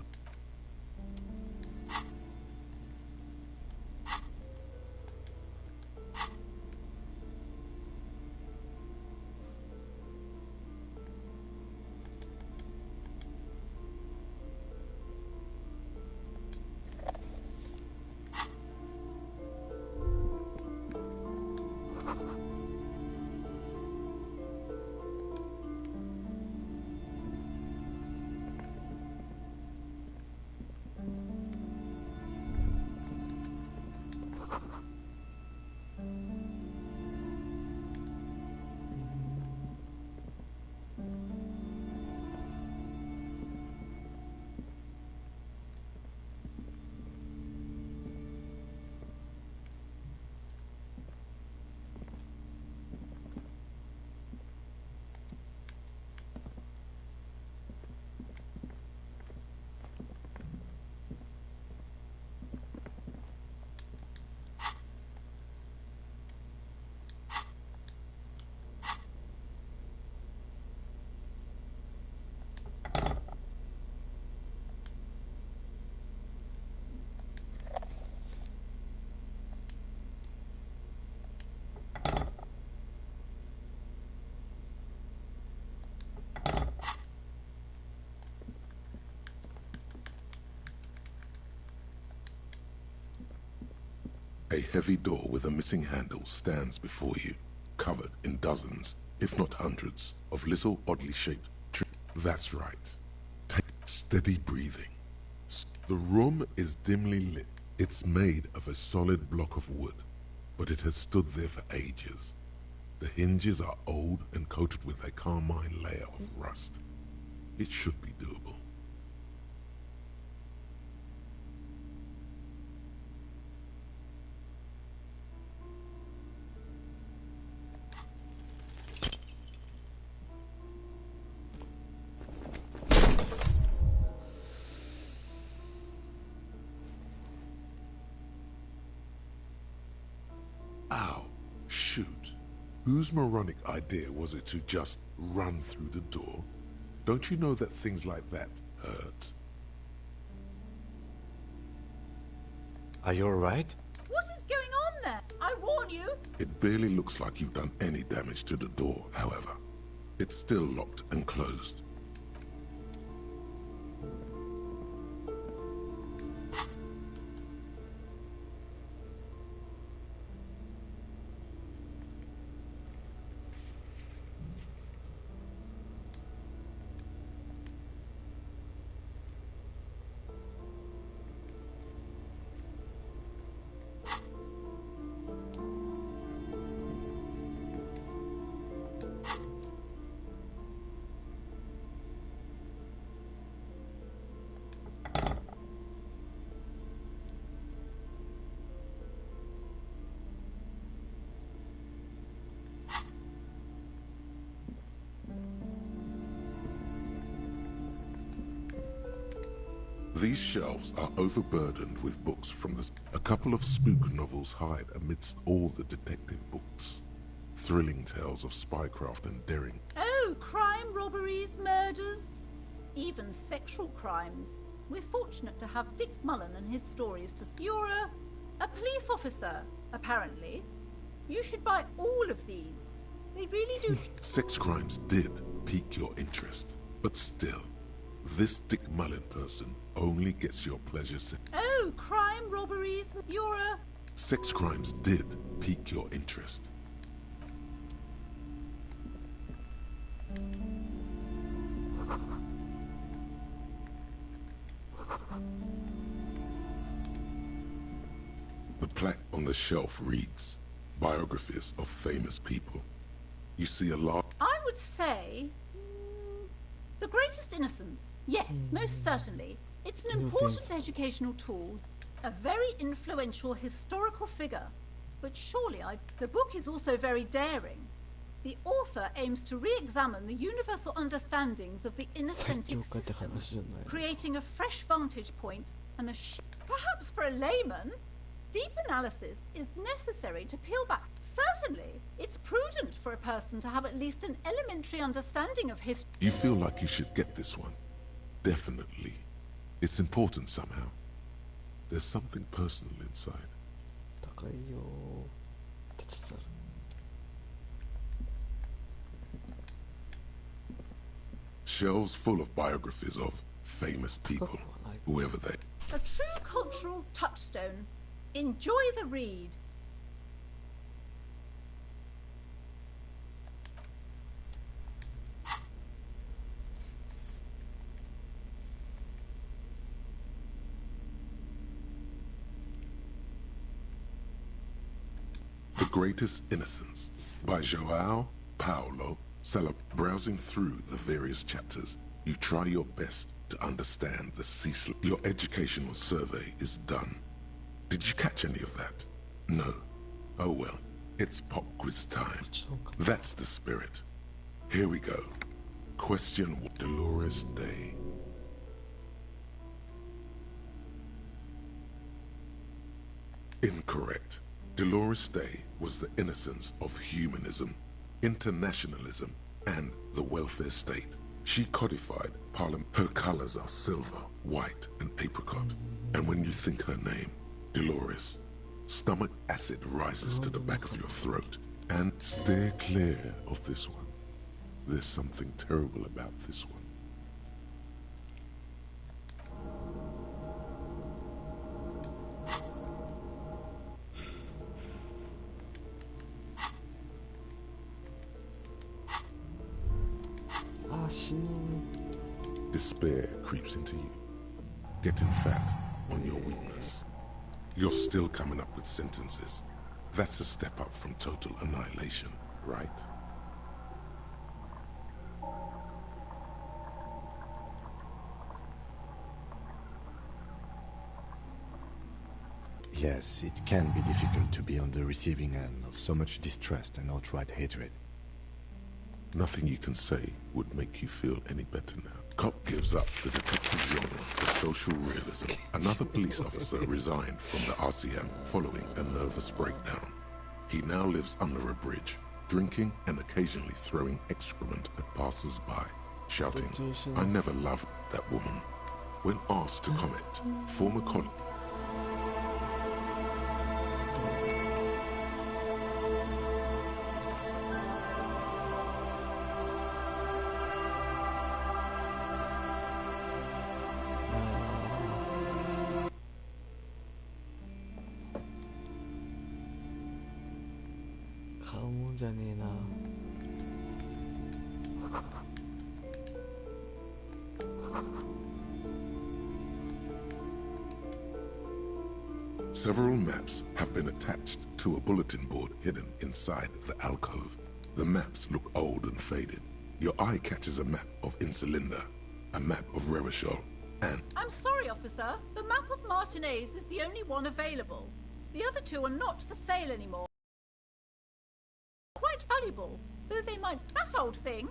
A heavy door with a missing handle stands before you, covered in dozens, if not hundreds, of little oddly shaped trees. That's right. Take steady breathing. The room is dimly lit. It's made of a solid block of wood, but it has stood there for ages. The hinges are old and coated with a carmine layer of rust. It should be doable. Ow. Shoot. Whose moronic idea was it to just run through the door? Don't you know that things like that hurt? Are you alright? What is going on there? I warn you. It barely looks like you've done any damage to the door, however. It's still locked and closed. These shelves are overburdened with books from the... A couple of spook novels hide amidst all the detective books. Thrilling tales of spycraft and daring. Oh, crime, robberies, murders, even sexual crimes. We're fortunate to have Dick Mullen and his stories to... You're a police officer, apparently. You should buy all of these. They really do. Sex crimes did pique your interest, but still, this Dick Mullen person only gets your pleasure. Oh, crime, robberies, you're a... Sex crimes did pique your interest. The plaque on the shelf reads, biographies of famous people. You see a lot. I would say... The Greatest Innocence. Yes, most certainly. It's an important educational tool, a very influential historical figure. But surely the book is also very daring. The author aims to re-examine the universal understandings of the innocentic system, creating a fresh vantage point and perhaps for a layman, deep analysis is necessary to peel back. Certainly, it's prudent for a person to have at least an elementary understanding of history. You feel like you should get this one? Definitely. It's important somehow. There's something personal inside. Shelves full of biographies of famous people, whoever they... A true cultural touchstone. Enjoy the read. The Greatest Innocence by João Paulo Sala. Browsing through the various chapters, you try your best to understand the ceaseless. Your educational survey is done. Did you catch any of that? No. Oh well, it's pop quiz time. That's the spirit. Here we go. Question Dolores Day. Incorrect. Dolores Day was the innocence of humanism, internationalism, and the welfare state. She codified Parliament. Her colors are silver, white, and apricot. And when you think her name, Dolores, stomach acid rises to the back of your throat. And steer clear of this one. There's something terrible about this one. Despair creeps into you, getting fat on your weakness. You're still coming up with sentences. That's a step up from total annihilation, right? Yes, it can be difficult to be on the receiving end of so much distrust and outright hatred. Nothing you can say would make you feel any better now. Cop gives up the detective genre for social realism. Another police officer resigned from the RCM following a nervous breakdown. He now lives under a bridge, drinking and occasionally throwing excrement at passers-by, shouting, "I never loved that woman." When asked to comment, former colleague Several maps have been attached to a bulletin board hidden inside the alcove. The maps look old and faded. Your eye catches a map of Insulinda, a map of Revachol, and... I'm sorry, officer. The map of Martinez is the only one available. The other two are not for sale anymore. Quite valuable, though they might... That old thing!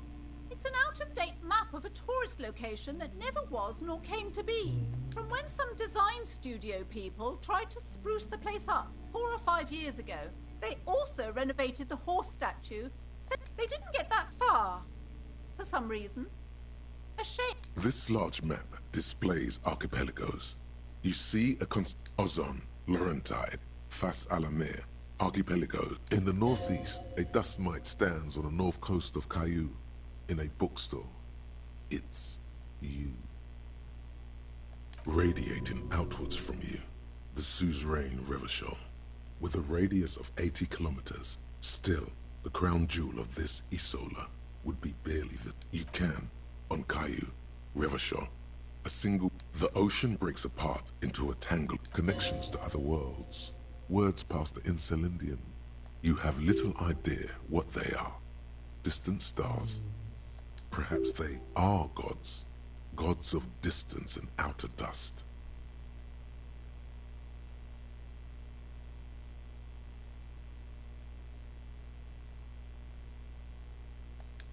It's an out-of-date map of a tourist location that never was nor came to be. From when some design studio people tried to spruce the place up 4 or 5 years ago. They also renovated the horse statue. They didn't get that far, for some reason. A shame. This large map displays archipelagos. You see a Ozon, Laurentide, Fas a la Mer, archipelago. In the northeast, a dust mite stands on the north coast of Caillou in a bookstore. It's you. Radiating outwards from you, the suzerain Revachol, with a radius of 80 kilometers. Still, the crown jewel of this Isola would be barely you can, on Caillou, Revachol, a single... The ocean breaks apart into a tangle of connections to other worlds. Words past the Insulindian. You have little idea what they are. Distant stars. Perhaps they are gods. Gods of distance and outer dust.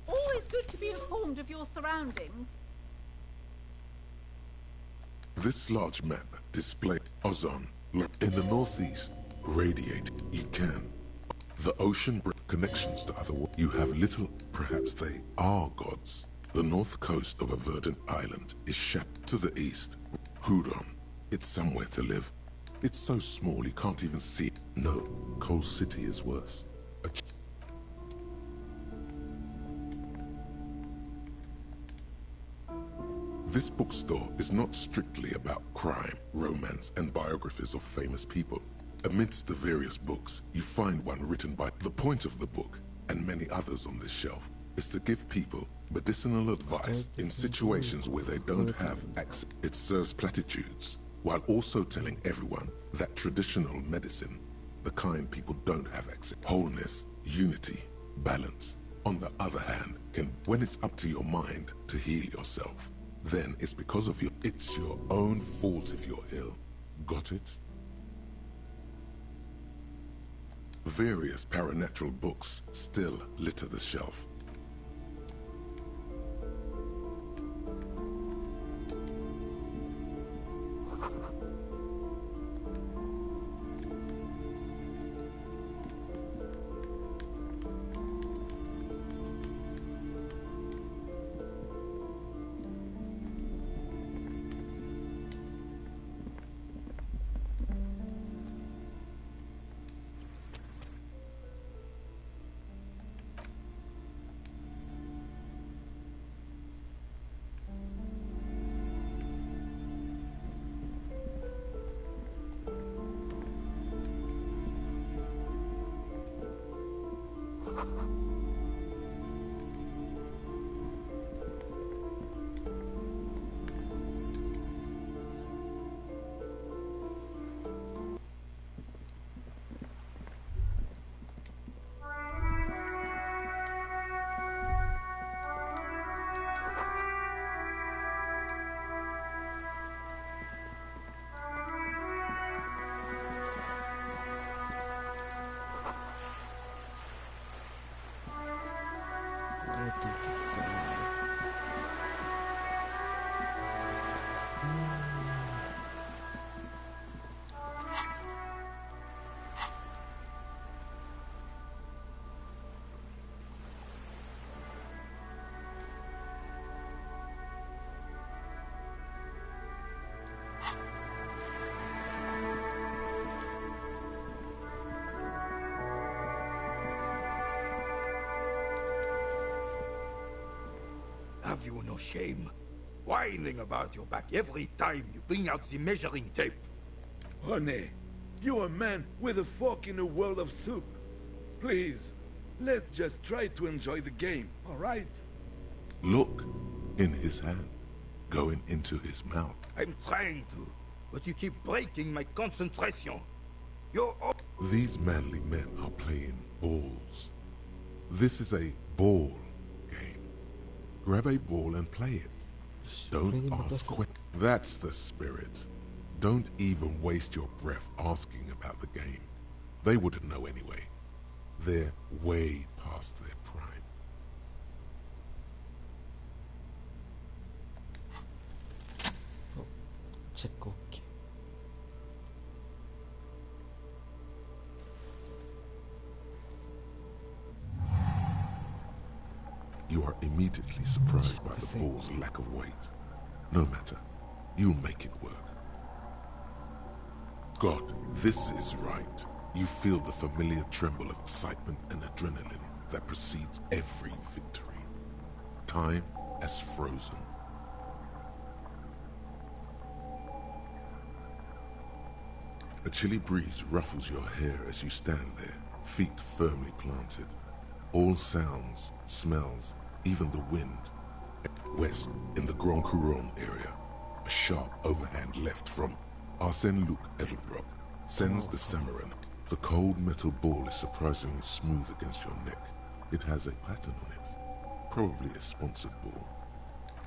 Always good to be informed of your surroundings. This large map displays Ozon in the northeast. Radiate. You can. The ocean connections to other worlds. You have little. Perhaps they are gods. The north coast of a verdant island is shut to the east. Hudon. It's somewhere to live. It's so small you can't even see it. No, Coal City is worse. This bookstore is not strictly about crime, romance, and biographies of famous people. Amidst the various books, you find one written by... The point of the book, and many others on this shelf, is to give people medicinal advice in situations where they don't have access. It serves platitudes, while also telling everyone that traditional medicine, the kind people don't have access, wholeness, unity, balance, on the other hand, can, when it's up to your mind to heal yourself, then it's because of you. It's your own fault if you're ill. Got it? Various paranatural books still litter the shelf. Have you no shame? Whining about your back every time you bring out the measuring tape. René, you're a man with a fork in a world of soup. Please, let's just try to enjoy the game, all right? Look, in his hand, going into his mouth. I'm trying to, but you keep breaking my concentration. You're... These manly men are playing balls. This is a ball game. Grab a ball and play it. Don't ask questions. That's the spirit. Don't even waste your breath asking about the game. They wouldn't know anyway. They're way past their prime. Check OK. You are immediately surprised by the ball's lack of weight. No matter, you'll make it work. God, this is right. You feel the familiar tremble of excitement and adrenaline that precedes every victory. Time as frozen. A chilly breeze ruffles your hair as you stand there, feet firmly planted. All sounds, smells, even the wind. West, in the Grand Couronne area, a sharp overhand left from Arsène Luc Edelbrock sends the Samarin. The cold metal ball is surprisingly smooth against your neck. It has a pattern on it, probably a sponsored ball.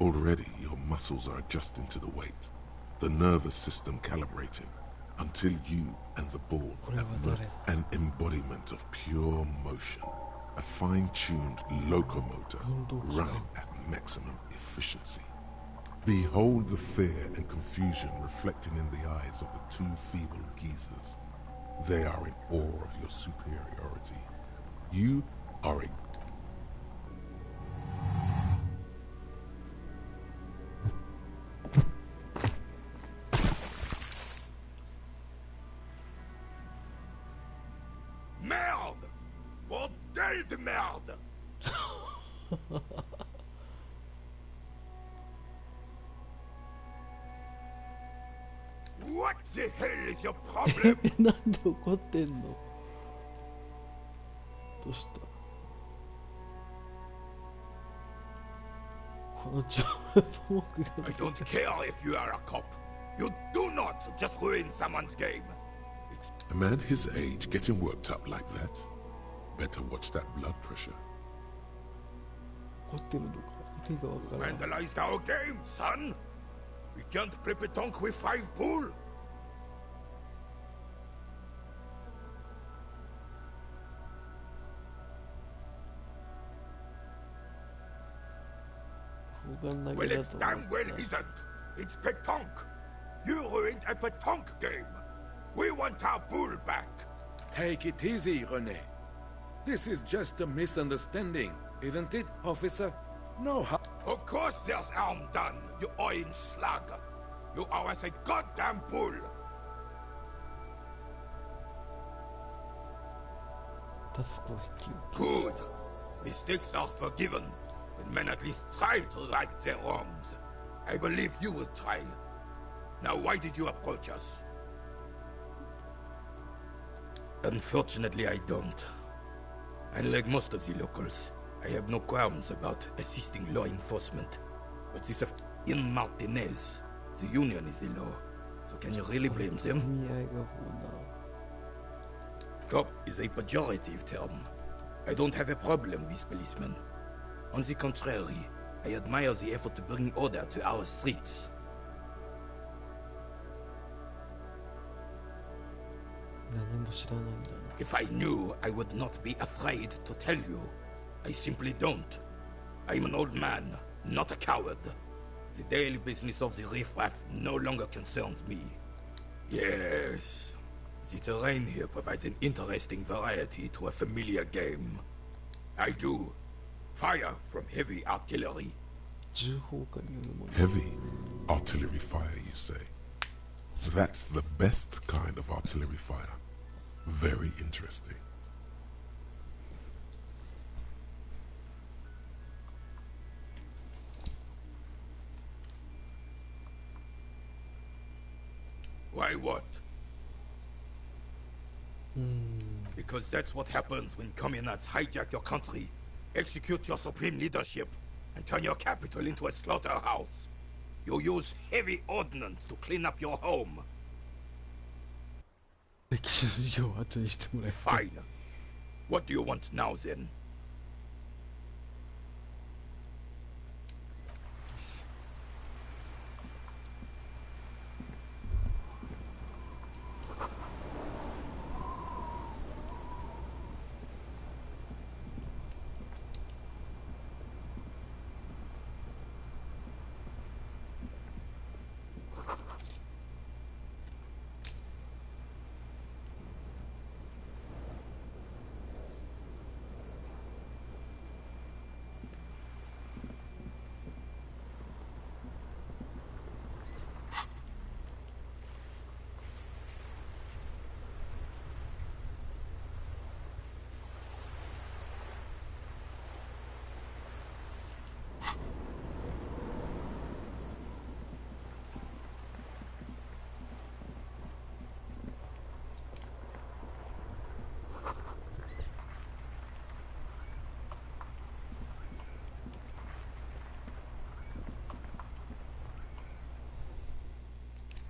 Already your muscles are adjusting to the weight, the nervous system calibrating, until you and the ball have met an embodiment of pure motion, a fine-tuned locomotor running at maximum efficiency. Behold the fear and confusion reflecting in the eyes of the two feeble geezers. They are in awe of your superiority. You are a... Merde! Bordel de merde! What the hell is your problem? なんで怒ってんの？どうした？この情報もくれ。 I don't care if you are a cop. You do not just ruin someone's game. A man his age getting worked up like that? Better watch that blood pressure. 怒ってるのか手がわからん。 Vandalized our game, son. We can't play pétanque with 5 pool. 砲丸投 Well, げだ it と damn well isn't. It's pétanque. You ruined a pétanque game. We want our pool back. Take it easy, René. This is just a misunderstanding, isn't it, officer? No how. Of course there's harm done, you orange slug. You owe us a goddamn pool. Good. Mistakes are forgiven, when men at least try to right their wrongs. I believe you would try. Now, why did you approach us? Unfortunately, I don't. Unlike most of the locals, I have no qualms about assisting law enforcement. But this of in Martinez, the union is the law. So can you really blame them? Cop is a pejorative term. I don't have a problem with policemen. On the contrary, I admire the effort to bring order to our streets. If I knew, I would not be afraid to tell you. I simply don't. I'm an old man, not a coward. The daily business of the riffraff no longer concerns me. Yes, the terrain here provides an interesting variety to a familiar game. I do. Fire from heavy artillery. Heavy artillery fire, you say? That's the best kind of artillery fire. Very interesting. Why what? Because that's what happens when communards hijack your country, execute your supreme leadership, and turn your capital into a slaughterhouse. You use heavy ordnance to clean up your home. Fine. What do you want now, then?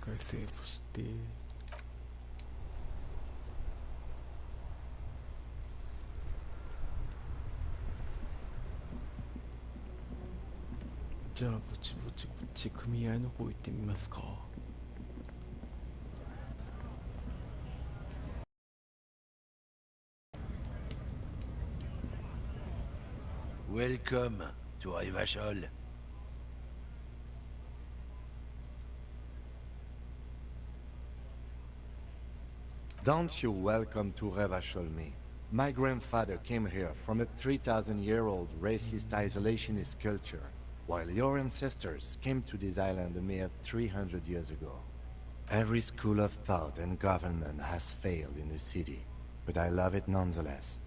回セーブして、じゃあぼちぼちこっち組合の方行ってみますか。Welcome to Rivachol. Don't you welcome to Revachol me. My grandfather came here from a 3,000-year-old racist isolationist culture, while your ancestors came to this island a mere 300 years ago. Every school of thought and government has failed in the city, but I love it nonetheless.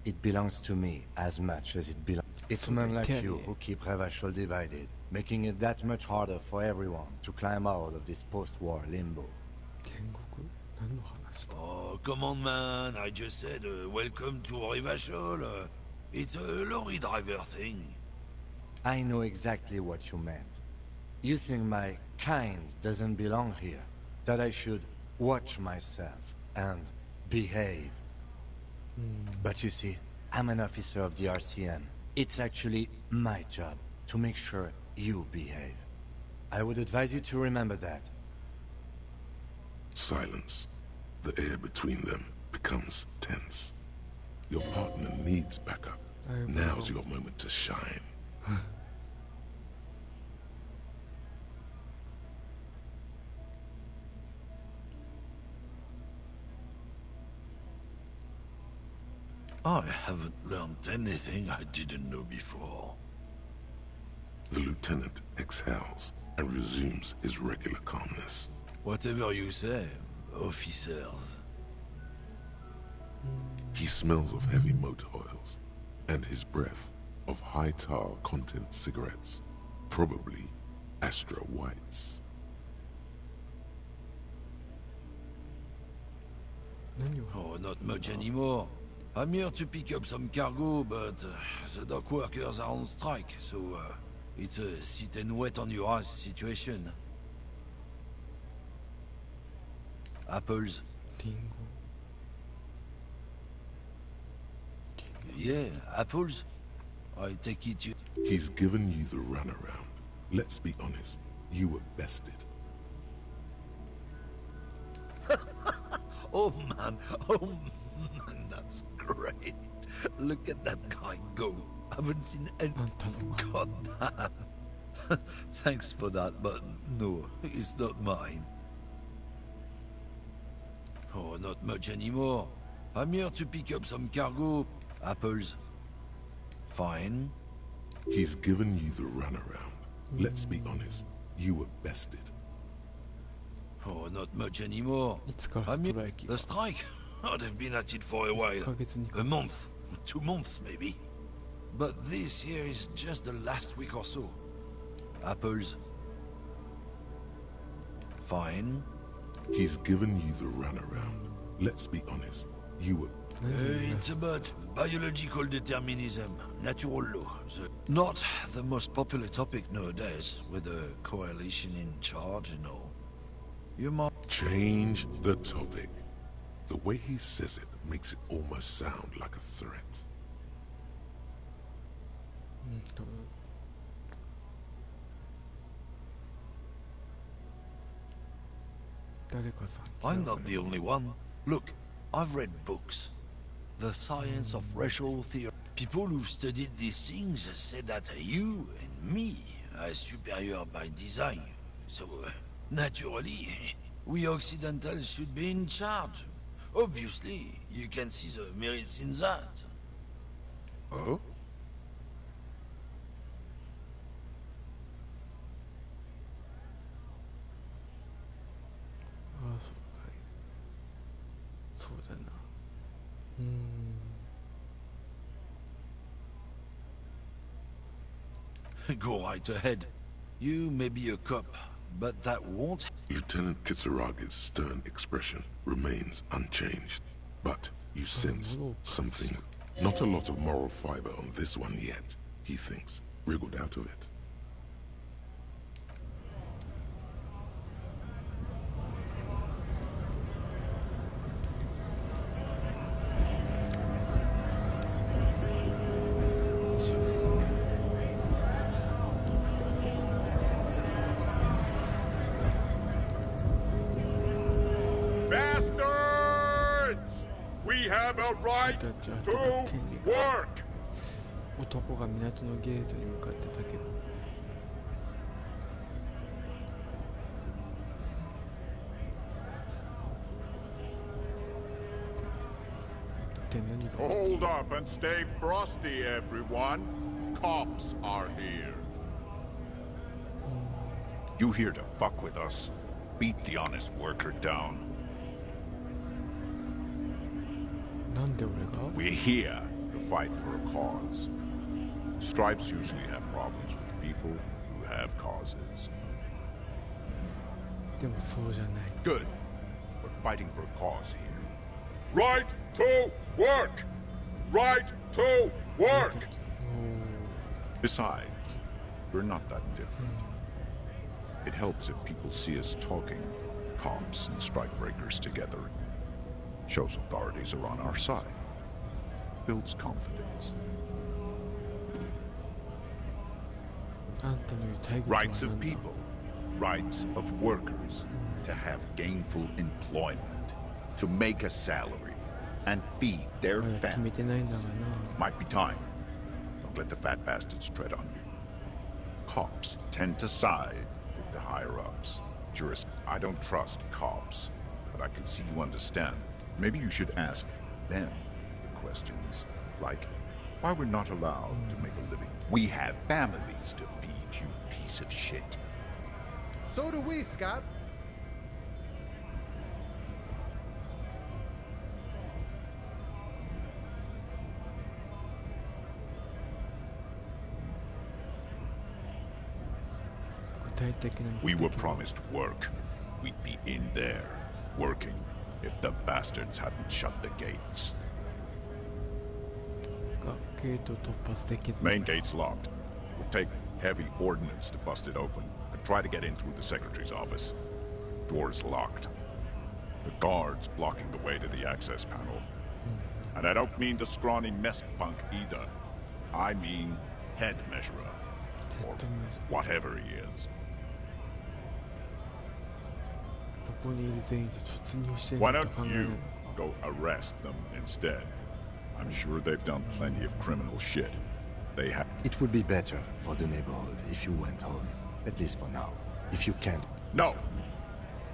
It belongs to me as much as it belongs. It's men like you who keep Revachol divided, making it that much harder for everyone to climb out of this post-war limbo. Oh, come on, man. I just said, welcome to Rivachol. It's a lorry driver thing. I know exactly what you meant. You think my kind doesn't belong here, that I should watch myself and behave. But you see, I'm an officer of the RCM. It's actually my job to make sure you behave. I would advise you to remember that. Silence. The air between them becomes tense. Your partner needs backup. Now's your moment to shine. I haven't learned anything I didn't know before. The lieutenant exhales and resumes his regular calmness. Whatever you say, officers. He smells of heavy motor oils, and his breath of high tar content cigarettes, probably Astra Whites. Oh, not much anymore. I'm here to pick up some cargo, but the dock workers are on strike, so it's a sit and wait on your ass situation. Apples? Yeah, apples? I take it you... He's given you the runaround. Let's be honest, you were bested. Oh man, that's great. Look at that guy go. Haven't seen any... God damn. Thanks for that, but no, it's not mine. Oh, not much anymore. I'm here to pick up some cargo. Apples. Fine. He's given you the runaround. Let's be honest, you were bested. Oh, not much anymore. I'm here. The strike? I'd have been at it for a while. A month. 2 months, maybe. But this here is just the last week or so. Apples. Fine. He's given you the runaround. Let's be honest, you were... It's about biological determinism, natural law. Not the most popular topic nowadays, with the coalition in charge and all. You might... Change the topic. The way he says it makes it almost sound like a threat. I'm not the only one. Look, I've read books. The science of racial theory. People who've studied these things say that you and me are superior by design. So, naturally, we Occidentals should be in charge. Obviously, you can see the merits in that. Oh? Go right ahead. You may be a cop, but that won't... Lieutenant Kisaraga's stern expression remains unchanged. But you sense something. Not a lot of moral fiber on this one yet, he thinks, wriggled out of it. have a right to work. 男が港のゲートに向かってたけど。Hold up and stay frosty, everyone. Cops are here. You here to fuck with us? Beat the honest worker down. We're here to fight for a cause. Stripes usually have problems with people who have causes. Good. We're fighting for a cause here. Right to work! Right to work! Besides, we're not that different. It helps if people see us talking, cops and strikebreakers together. Shows authorities are on our side. Builds confidence. Rights of people. Rights of workers. To have gainful employment. To make a salary. And feed their family. Might be time. Don't let the fat bastards tread on you. Cops tend to side with the higher-ups. I don't trust cops, but I can see you understand. Maybe you should ask them the questions, like why we're not allowed to make a living. We have families to feed, you piece of shit. So do we, Scott. We were promised work. We'd be in there, working, if the bastards hadn't shut the gates. Main gate's locked. We'll take heavy ordnance to bust it open, and try to get in through the secretary's office. Door's locked. The guard's blocking the way to the access panel. And I don't mean the scrawny mess punk either. I mean head measurer. Or whatever he is. Why don't you go arrest them instead? I'm sure they've done plenty of criminal shit. They have... It would be better for the neighborhood if you went home. At least for now. If you can't... No!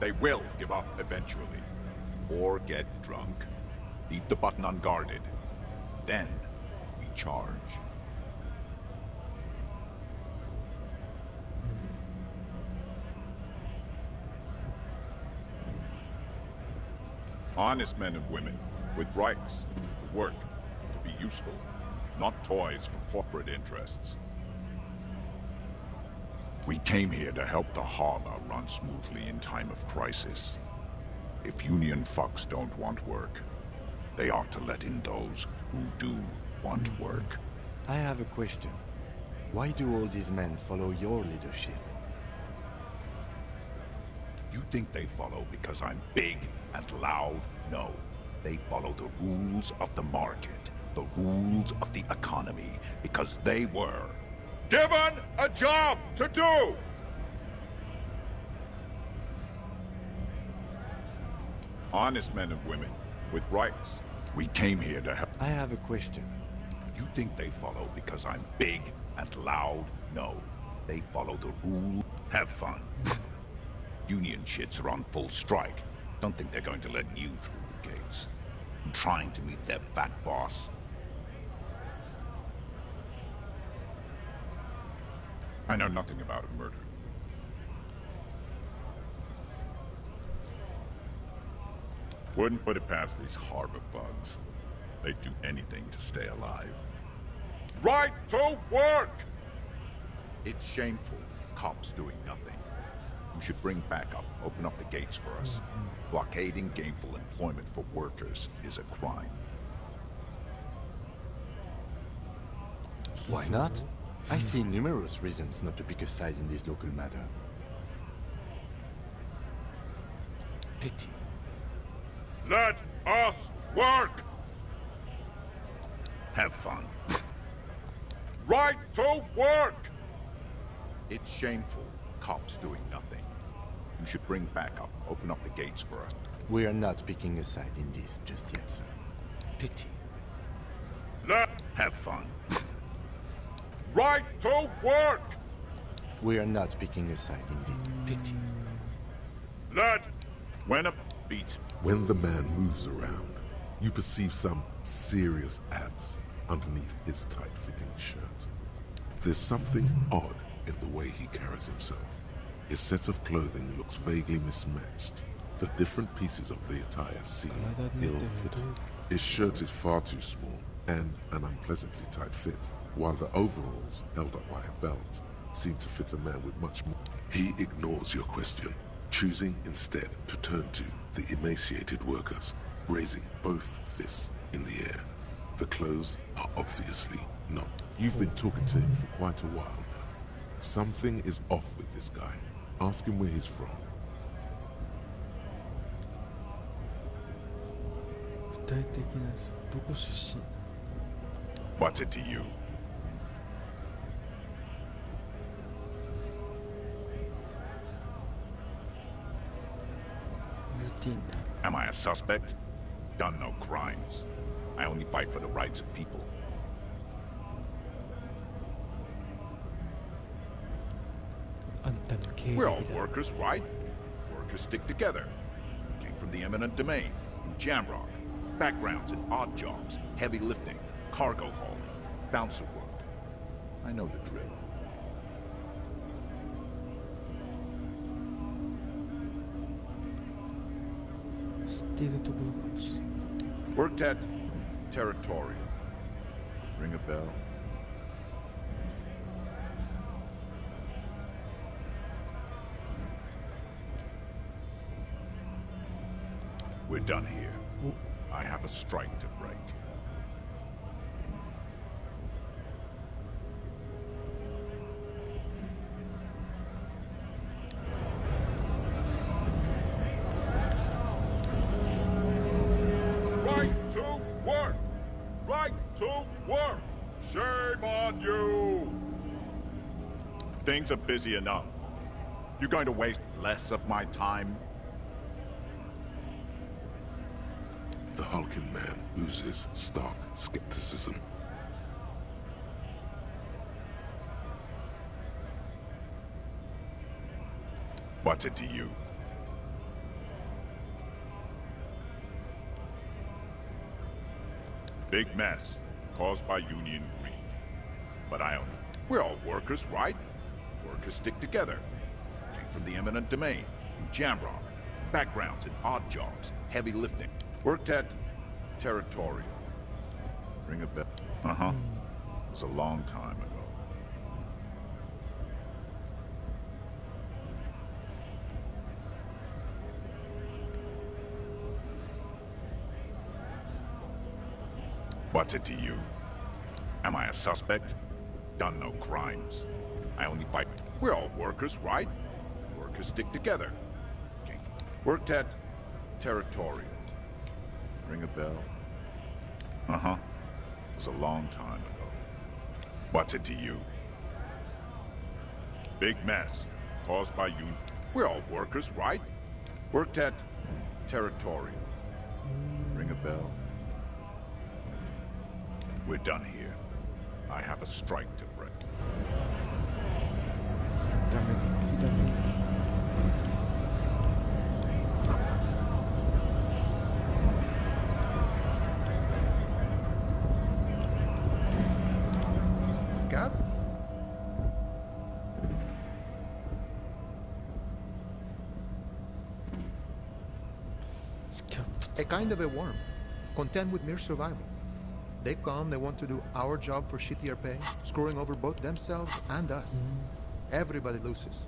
They will give up eventually. Or get drunk. Leave the button unguarded. Then we charge. Honest men and women, with rights, to work, to be useful, not toys for corporate interests. We came here to help the harbor run smoothly in time of crisis. If union fucks don't want work, they ought to let in those who do want work. I have a question. Why do all these men follow your leadership? You think they follow because I'm big and loud? No. They follow the rules of the market, the rules of the economy, because they were given a job to do! Honest men and women, with rights. We came here to help. I have a question. You think they follow because I'm big and loud? No. They follow the rule. Have fun. Union shits are on full strike. Don't think they're going to let you through the gates. I'm trying to meet their fat boss. I know nothing about a murder. Wouldn't put it past these harbor bugs. They'd do anything to stay alive. Right to work! It's shameful. Cops doing nothing. We should bring backup, open up the gates for us. Blockading gainful employment for workers is a crime. Why not? I see numerous reasons not to pick a side in this local matter. Pity. Let us work! Have fun. Right to work! It's shameful. Cops doing nothing. You should bring backup, open up the gates for us. We are not picking a side in this just yet, sir. pity. Have fun. Right to work! We are not picking a side indeed. Pity. When a beats. When the man moves around, you perceive some serious abs underneath his tight-fitting shirt. There's something odd in the way he carries himself. His set of clothing looks vaguely mismatched. The different pieces of the attire seem ill-fitting. His shirt is far too small and an unpleasantly tight fit, while the overalls, held up by a belt, seem to fit a man with much more. He ignores your question, choosing instead to turn to the emaciated workers, raising both fists in the air. The clothes are obviously not. You've been talking to him for quite a while now. Something is off with this guy. Ask him where he's from. What's it to you? Am I a suspect? Done no crimes. I only fight for the rights of people. We're all workers, right? Workers stick together. Came from the eminent domain, in Jamrock. Backgrounds in odd jobs, heavy lifting, cargo hauling, bouncer work. I know the drill. Worked at Territorial. Ring a bell? We're done here. I have a strike to break. Right to work! Right to work! Shame on you! Things are busy enough. You're going to waste less of my time? The hulking man oozes stark skepticism. What's it to you? Big mess caused by Union Green. But I own it. We're all workers, right? Workers stick together. Came from the eminent domain, in Jamrock. Backgrounds in odd jobs, heavy lifting. Worked at Territorial. Ring a bell? Uh-huh. It was a long time ago. What's it to you? Am I a suspect? Done no crimes. I only fight. We're all workers, right? Workers stick together. Worked at Territorial. Ring a bell? Uh-huh. It was a long time ago. What's it to you? Big mess caused by you. We're all workers, right? Worked at Territorial. Ring a bell? We're done here. I have a strike to break. Scott? A kind of a worm, content with mere survival. They come, they want to do our job for shittier pay, screwing over both themselves and us. Everybody loses.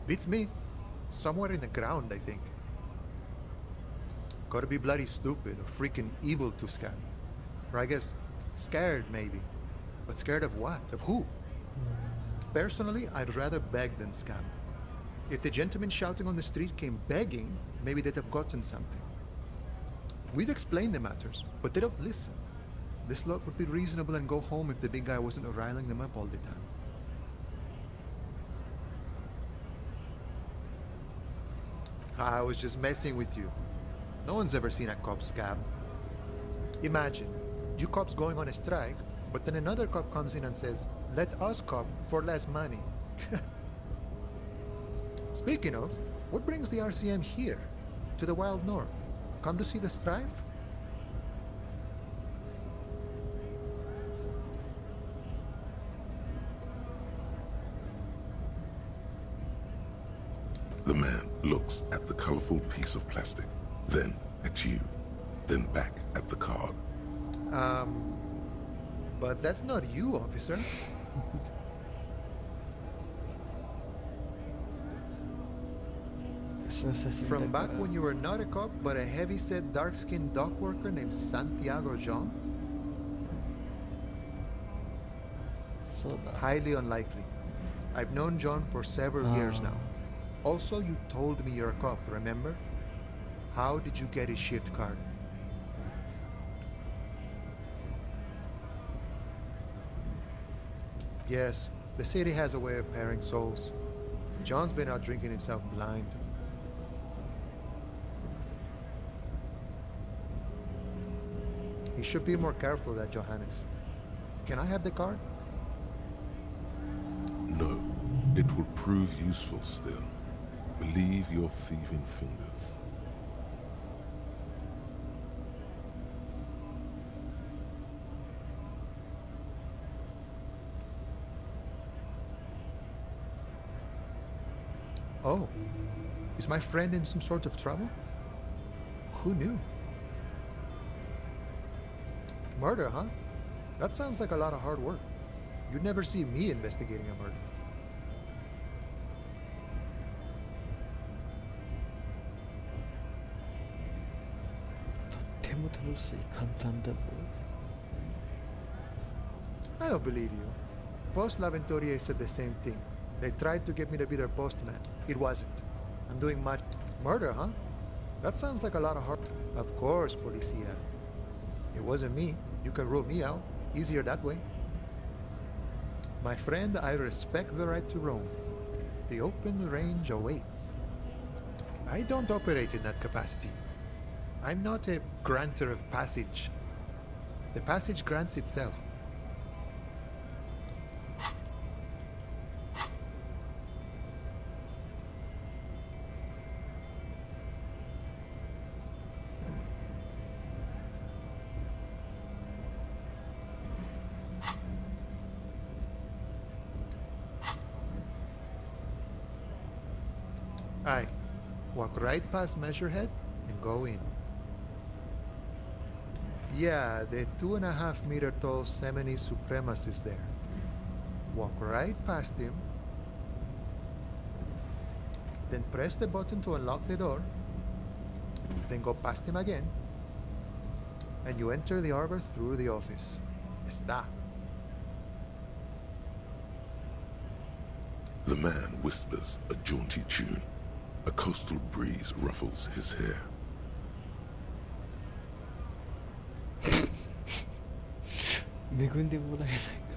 Beats me. Somewhere in the ground, I think. Gotta be bloody stupid or freaking evil to scam. Or I guess scared, maybe. But scared of what? Of who? Personally, I'd rather beg than scam. If the gentleman shouting on the street came begging, maybe they'd have gotten something. We'd explain the matters, but they don't listen. This lot would be reasonable and go home if the big guy wasn't riling them up all the time. I was just messing with you. No one's ever seen a cop scab. Imagine, you cops going on a strike, but then another cop comes in and says, let us cop for less money. Speaking of, what brings the RCM here, to the Wild North? Come to see the strife? The man looks at the colorful piece of plastic, then at you, then back at the card. But that's not you, officer. From back when you were not a cop, but a heavy-set, dark-skinned dock worker named Santiago Jean? Highly unlikely. I've known John for several years now. Also, you told me you're a cop, remember? How did you get his shift card? Yes, the city has a way of pairing souls. John's been out drinking himself blind. He should be more careful, that Johannes. Can I have the card? No, it will prove useful still. Believe your thieving fingers. Oh, is my friend in some sort of trouble? Who knew? Murder, huh? That sounds like a lot of hard work. You'd never see me investigating a murder. I don't believe you. Post L'Aventurier said the same thing. They tried to get me to be their postman. It wasn't. I'm doing much... Murder, huh? That sounds like a lot of hard... Of course, Policia. It wasn't me. You can rule me out. Easier that way. My friend, I respect the right to roam. The open range awaits. I don't operate in that capacity. I'm not a granter of passage. The passage grants itself. Aye. Walk right past Measurehead and go in. Yeah, the 2.5 meter tall Semini Supremus is there. Walk right past him. Then press the button to unlock the door. Then go past him again. And you enter the arbor through the office. Está. The man whispers a jaunty tune. A coastal breeze ruffles his hair.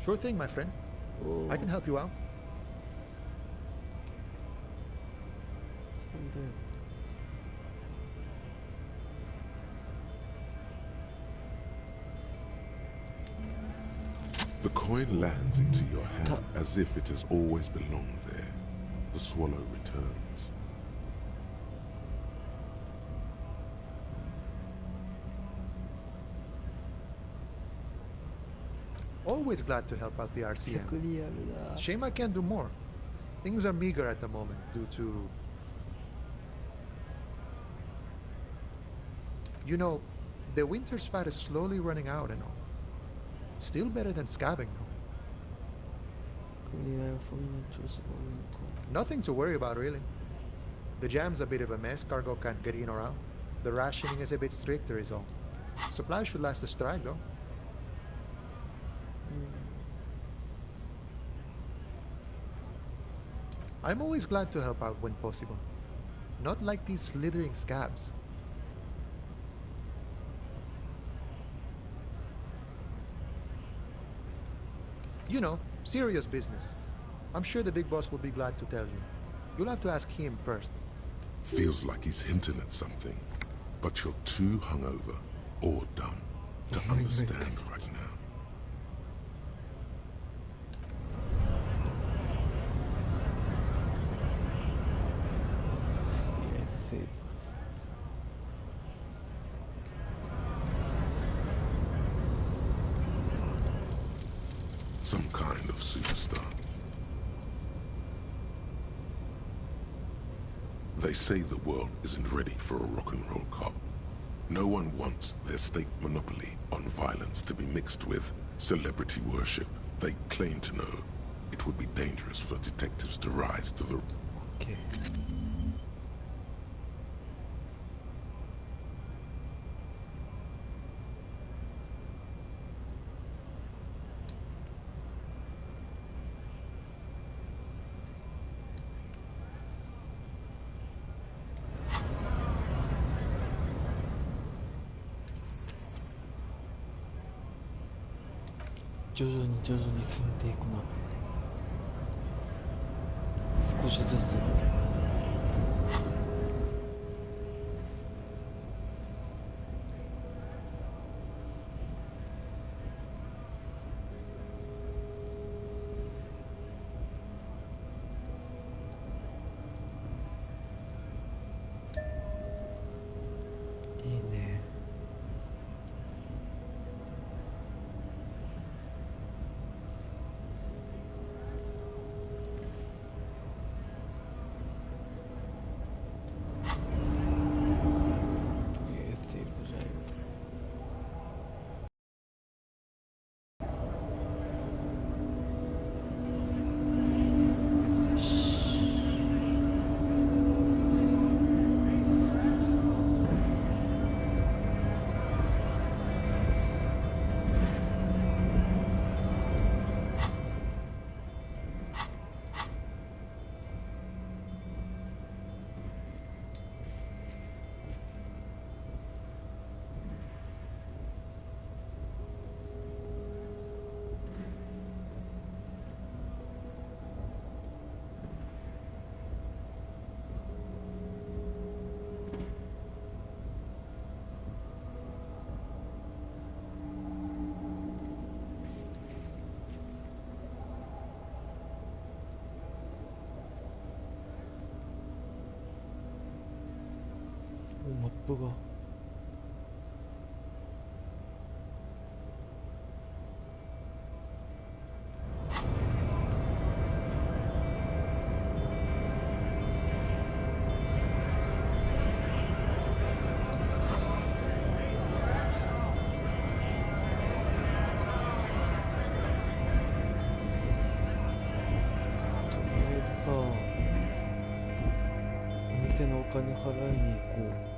Sure thing, my friend. I can help you out. The coin lands into your hand as if it has always belonged there. The swallow returns. Always glad to help out the RCM. Shame I can't do more. Things are meager at the moment due to... You know, the winter's fat is slowly running out and all. Still better than scabbing, though. Nothing to worry about, really. The jam's a bit of a mess, cargo can't get in or out. The rationing is a bit stricter is all. Supplies should last the strike, though. I'm always glad to help out when possible. Not like these slithering scabs. You know, serious business. I'm sure the big boss will be glad to tell you. You'll have to ask him first. Feels like he's hinting at something, but you're too hungover or dumb to understand right now. Some kind of superstar. They say the world isn't ready for a rock and roll cop. No one wants their state monopoly on violence to be mixed with celebrity worship. They claim to know it would be dangerous for detectives to rise to the... Okay.徐々に進んでいくな。少しずつ。いいね。マップがお店のお金払いに行こう。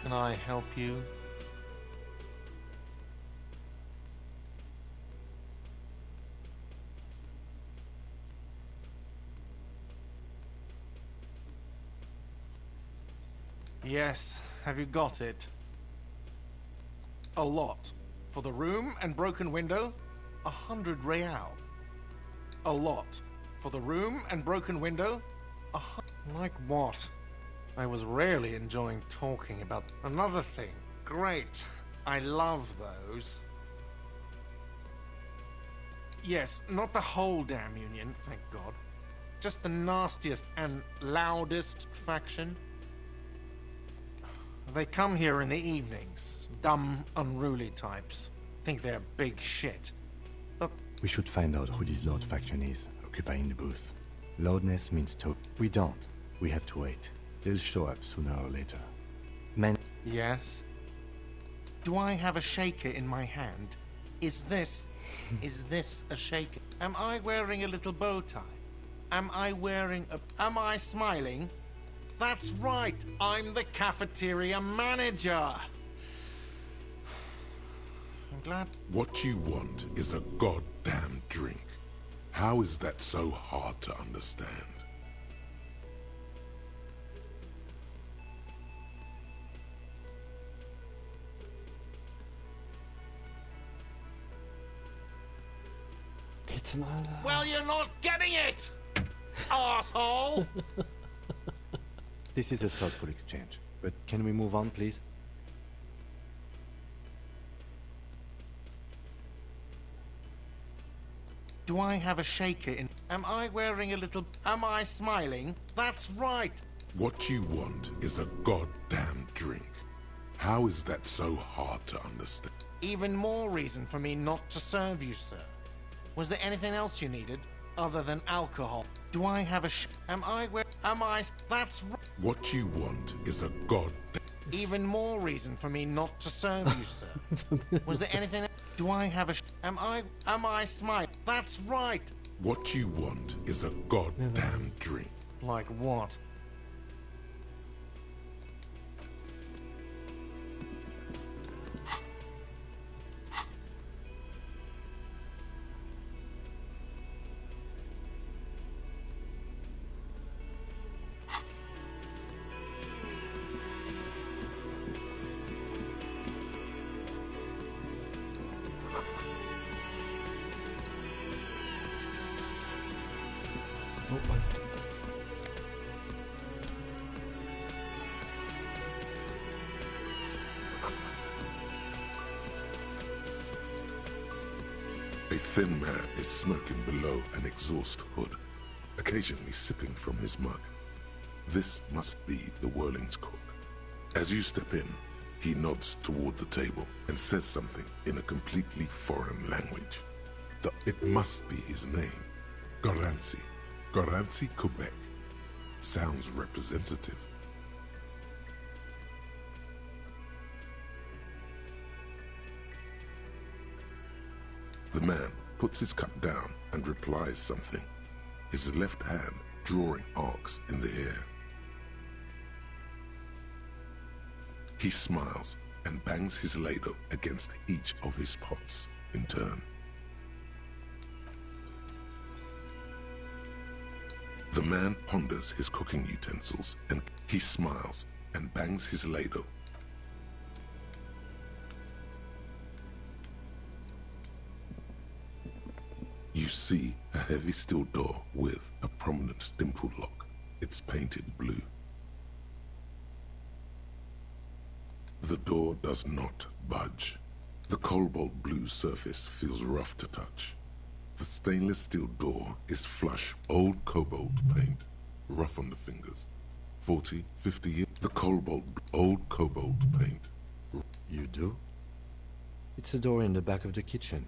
Can I help you? Yes, have you got it? A lot. For the room and broken window, 100 real. A lot. For the room and broken window, like what? I was really enjoying talking about another thing. Great. I love those. Yes, not the whole damn union, thank God. just the nastiest and loudest faction. They come here in the evenings. Dumb, unruly types. Think they're big shit. But we should find out who this Lord faction is, occupying the booth. Loudness means to... We don't. We have to wait. They'll show up sooner or later. Men... Yes? Do I have a shaker in my hand? Is this a shaker? Am I wearing a little bow tie? Am I smiling? That's right, I'm the cafeteria manager. I'm glad. What you want is a goddamn drink. How is that so hard to understand? Well, you're not getting it, asshole! This is a thoughtful exchange, but can we move on, please? Do I have a shaker in... Am I smiling? That's right. What you want is a goddamn drink. How is that so hard to understand? Even more reason for me not to serve you, sir. Was there anything else you needed, other than alcohol? Do I have a That's right. What you want is a goddamn... Even more reason for me not to serve you, sir. Was there anything... Do I have a Am I smile? That's right. What you want is a goddamn drink. Like what? A thin man is smoking below an exhaust hood, occasionally sipping from his mug. This must be the Whirling's cook. As you step in, he nods toward the table and says something in a completely foreign language. It must be his name. Garancy. Garancy, Quebec. Sounds representative. The man puts his cup down and replies something, his left hand drawing arcs in the air. He smiles and bangs his ladle against each of his pots in turn. The man ponders his cooking utensils and he smiles and bangs his ladle. You see a heavy steel door with a prominent dimpled lock. It's painted blue. The door does not budge. The cobalt blue surface feels rough to touch. The stainless steel door is flush, old cobalt paint, rough on the fingers. 40, 50 years. The old cobalt paint. You do? It's a door in the back of the kitchen.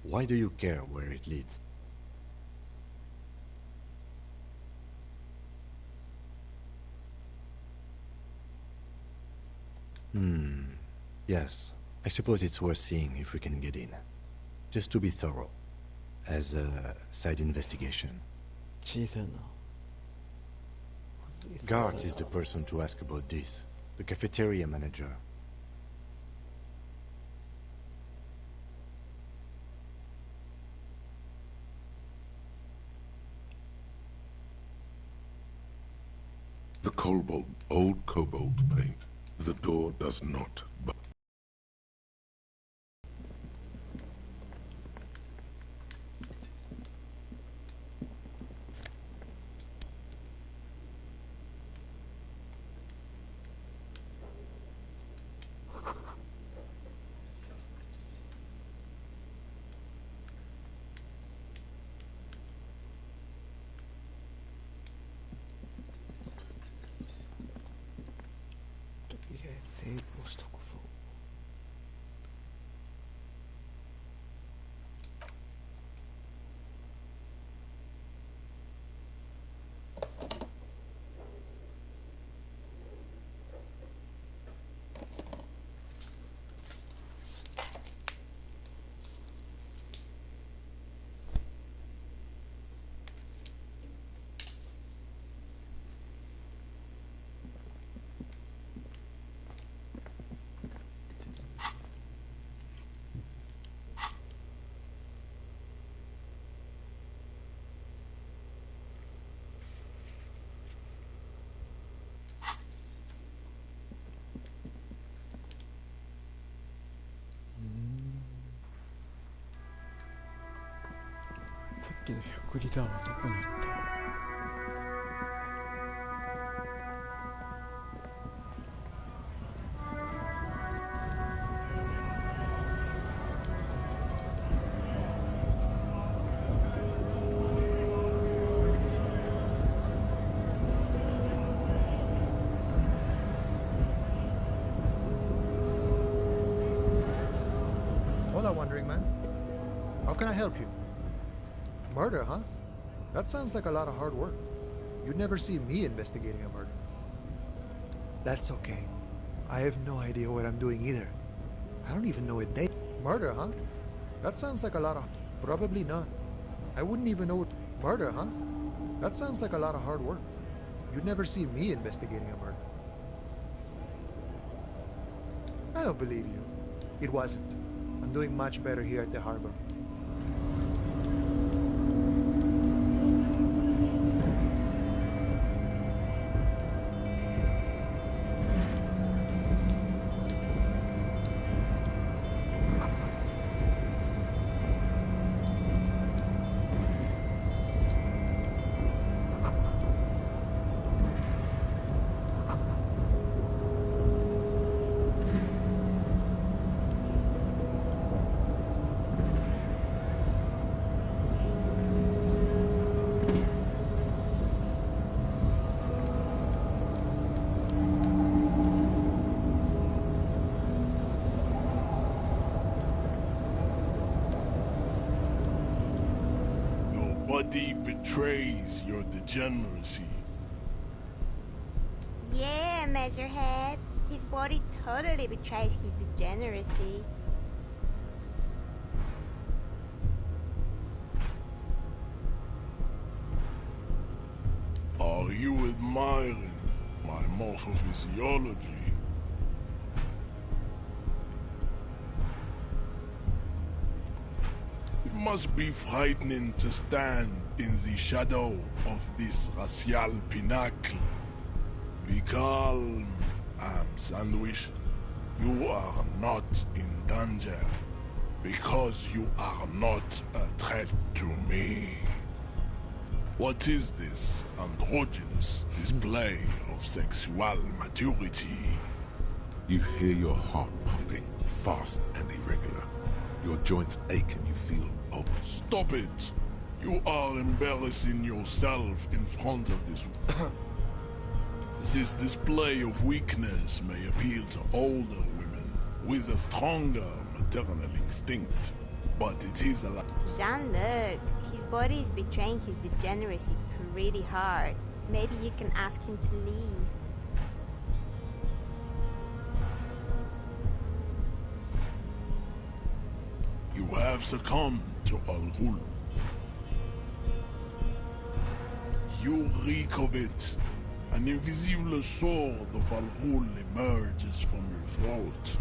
Why do you care where it leads? Yes. I suppose it's worth seeing if we can get in. Just to be thorough. As a side investigation. Gart is the person to ask about this. The cafeteria manager. The old cobalt paint. The door does not budge. きの百里だはどこに行った？Wondering man. How can I help you? Murder, huh? That sounds like a lot of hard work. You'd never see me investigating a murder. That's okay. I have no idea what I'm doing either. I don't even know what they... Murder, huh? That sounds like a lot of... Probably not. I wouldn't even know what... Murder, huh? That sounds like a lot of hard work. You'd never see me investigating a murder. I don't believe you. It wasn't. I'm doing much better here at the harbor. Body betrays your degeneracy. Yeah, Measurehead. His body totally betrays his degeneracy. Are you admiring my morphophysiology? It must be frightening to stand in the shadow of this racial pinnacle. Be calm, Sandwich. You are not in danger, because you are not a threat to me. What is this androgynous display of sexual maturity? You hear your heart pumping, fast and irregular. Your joints ache and you feel... Oh, stop it! You are embarrassing yourself in front of this... This display of weakness may appeal to older women with a stronger maternal instinct, but it is a... Jean-Luc, his body is betraying his degeneracy pretty hard. Maybe you can ask him to leave. You have succumbed to Al-Ghul. You reek of it. An invisible sword of Al-Ghul emerges from your throat.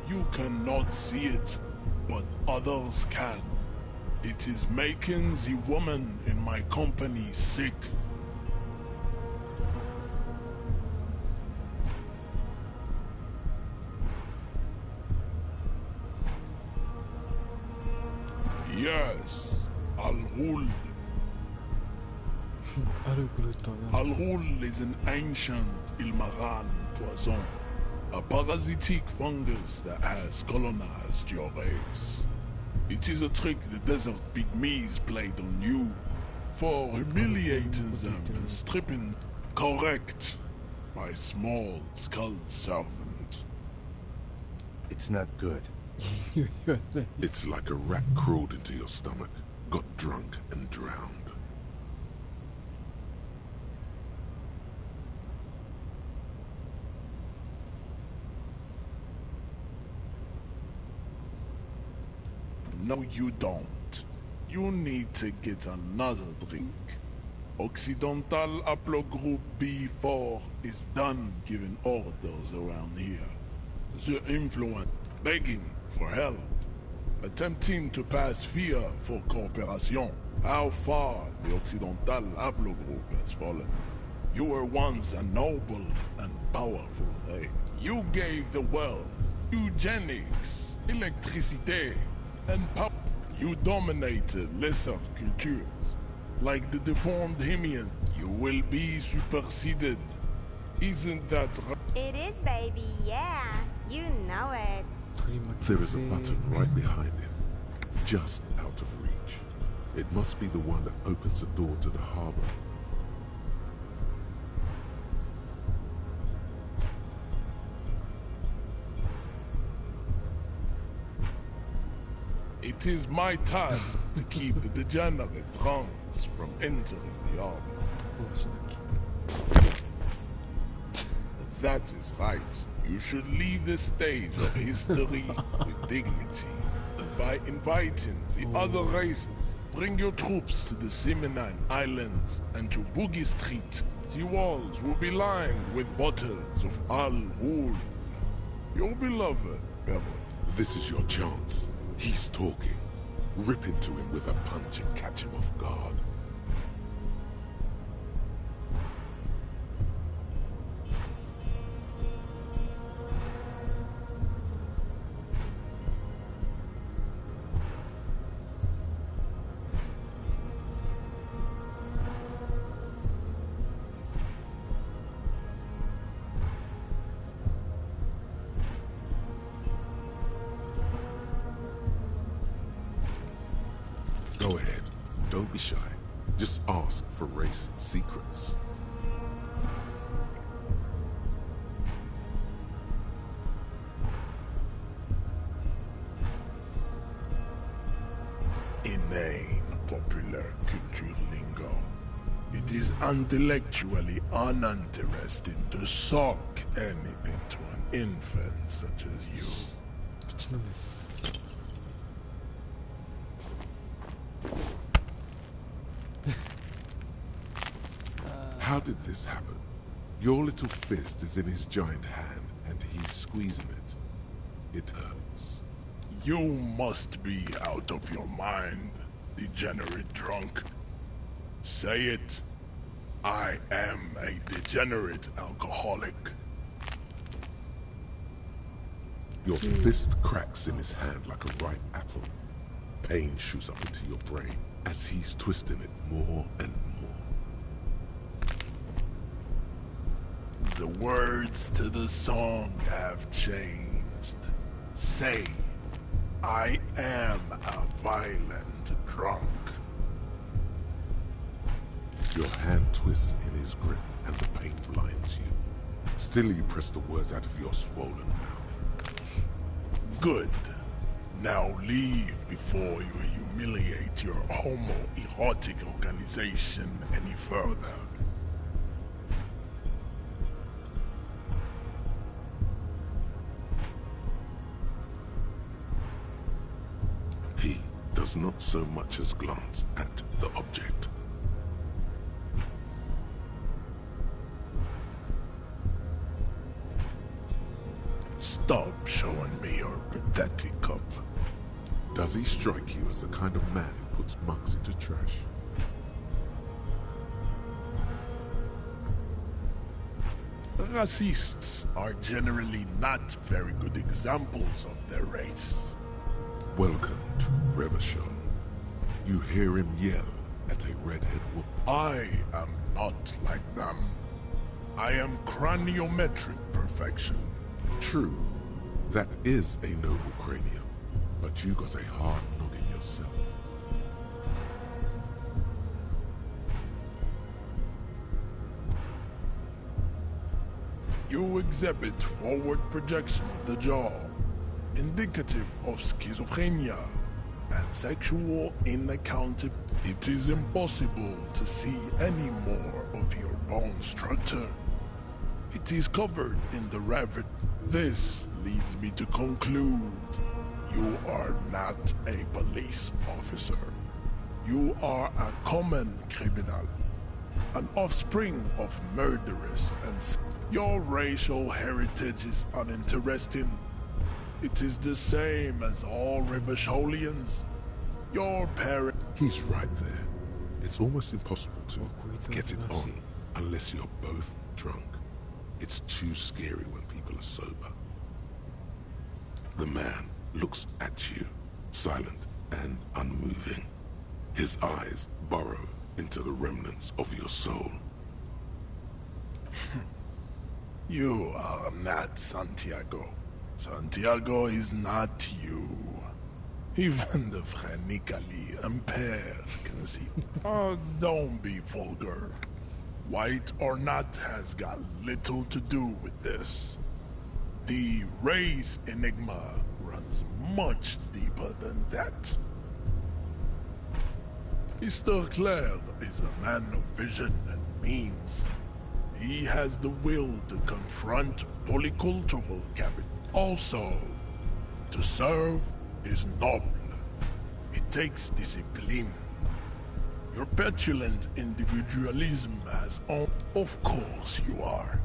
You cannot see it, but others can. It is making the woman in my company sick. Yes, Al-Ghul. Al-Ghul is an ancient Ilmaran poison, a parasitic fungus that has colonized your race. It is a trick the desert pygmies played on you, for humiliating them and stripping... Correct, my small skull servant. It's not good. It's like a rat crawled into your stomach, got drunk and drowned. No, you don't. You need to get another drink. Occidental Haplogroup B4 is done giving orders around here. The influence begging for help, attempting to pass fear for cooperation. How far the Occidental Haplogroup has fallen. You were once a noble and powerful race. You gave the world eugenics, electricity, and power. You dominated lesser cultures. Like the deformed Hemian, you will be superseded. Isn't that right? It is, baby, yeah. You know it. There is a button right behind him, just out of reach. It must be the one that opens the door to the harbor. It is my task to keep the degenerate drunks from entering the harbor. That is right. You should leave the stage of history with dignity by inviting the other races. Bring your troops to the Simonine Islands and to Boogie Street. The walls will be lined with bottles of Al Ghul. Your beloved, Bella. This is your chance. He's talking. Rip into him with a punch and catch him off guard. Go ahead. Don't be shy. Just ask for race secrets. Inane popular culture lingo. It is intellectually uninteresting to sock anything to an infant such as you. How did this happen? Your little fist is in his giant hand, and he's squeezing it. It hurts. You must be out of your mind, degenerate drunk. Say it. I am a degenerate alcoholic. Your fist cracks in his hand like a ripe apple. Pain shoots up into your brain as he's twisting it more and more. The words to the song have changed. Say, I am a violent drunk. Your hand twists in his grip and the pain blinds you. Still you press the words out of your swollen mouth. Good. Now leave before you humiliate your homoerotic organization any further. He does not so much as glance at the object. Stop showing me your pathetic cup. Does he strike you as the kind of man who puts mugs into trash? Racists are generally not very good examples of their race. Welcome to Revachol. You hear him yell at a redhead woman. I am not like them. I am craniometric perfection. True, that is a noble cranium, but you got a hard noggin yourself. You exhibit forward projection of the jaw, indicative of schizophrenia and sexual inaccountability. It is impossible to see any more of your bone structure. It is covered in the rabbit. This leads me to conclude you are not a police officer. You are a common criminal, an offspring of murderers and your racial heritage is uninteresting. It is the same as all Revacholians. Your parent... He's right there. It's almost impossible to get it on unless you're both drunk. It's too scary when people are sober. The man looks at you, silent and unmoving. His eyes burrow into the remnants of your soul. You are not Santiago. Santiago is not you. Even the phrenically impaired can see. Oh, don't be vulgar. White or not has got little to do with this. The race enigma runs much deeper than that. Mr. Clare is a man of vision and means. He has the will to confront polycultural capital. Also, to serve is noble. It takes discipline. Your petulant individualism has all... Of course you are.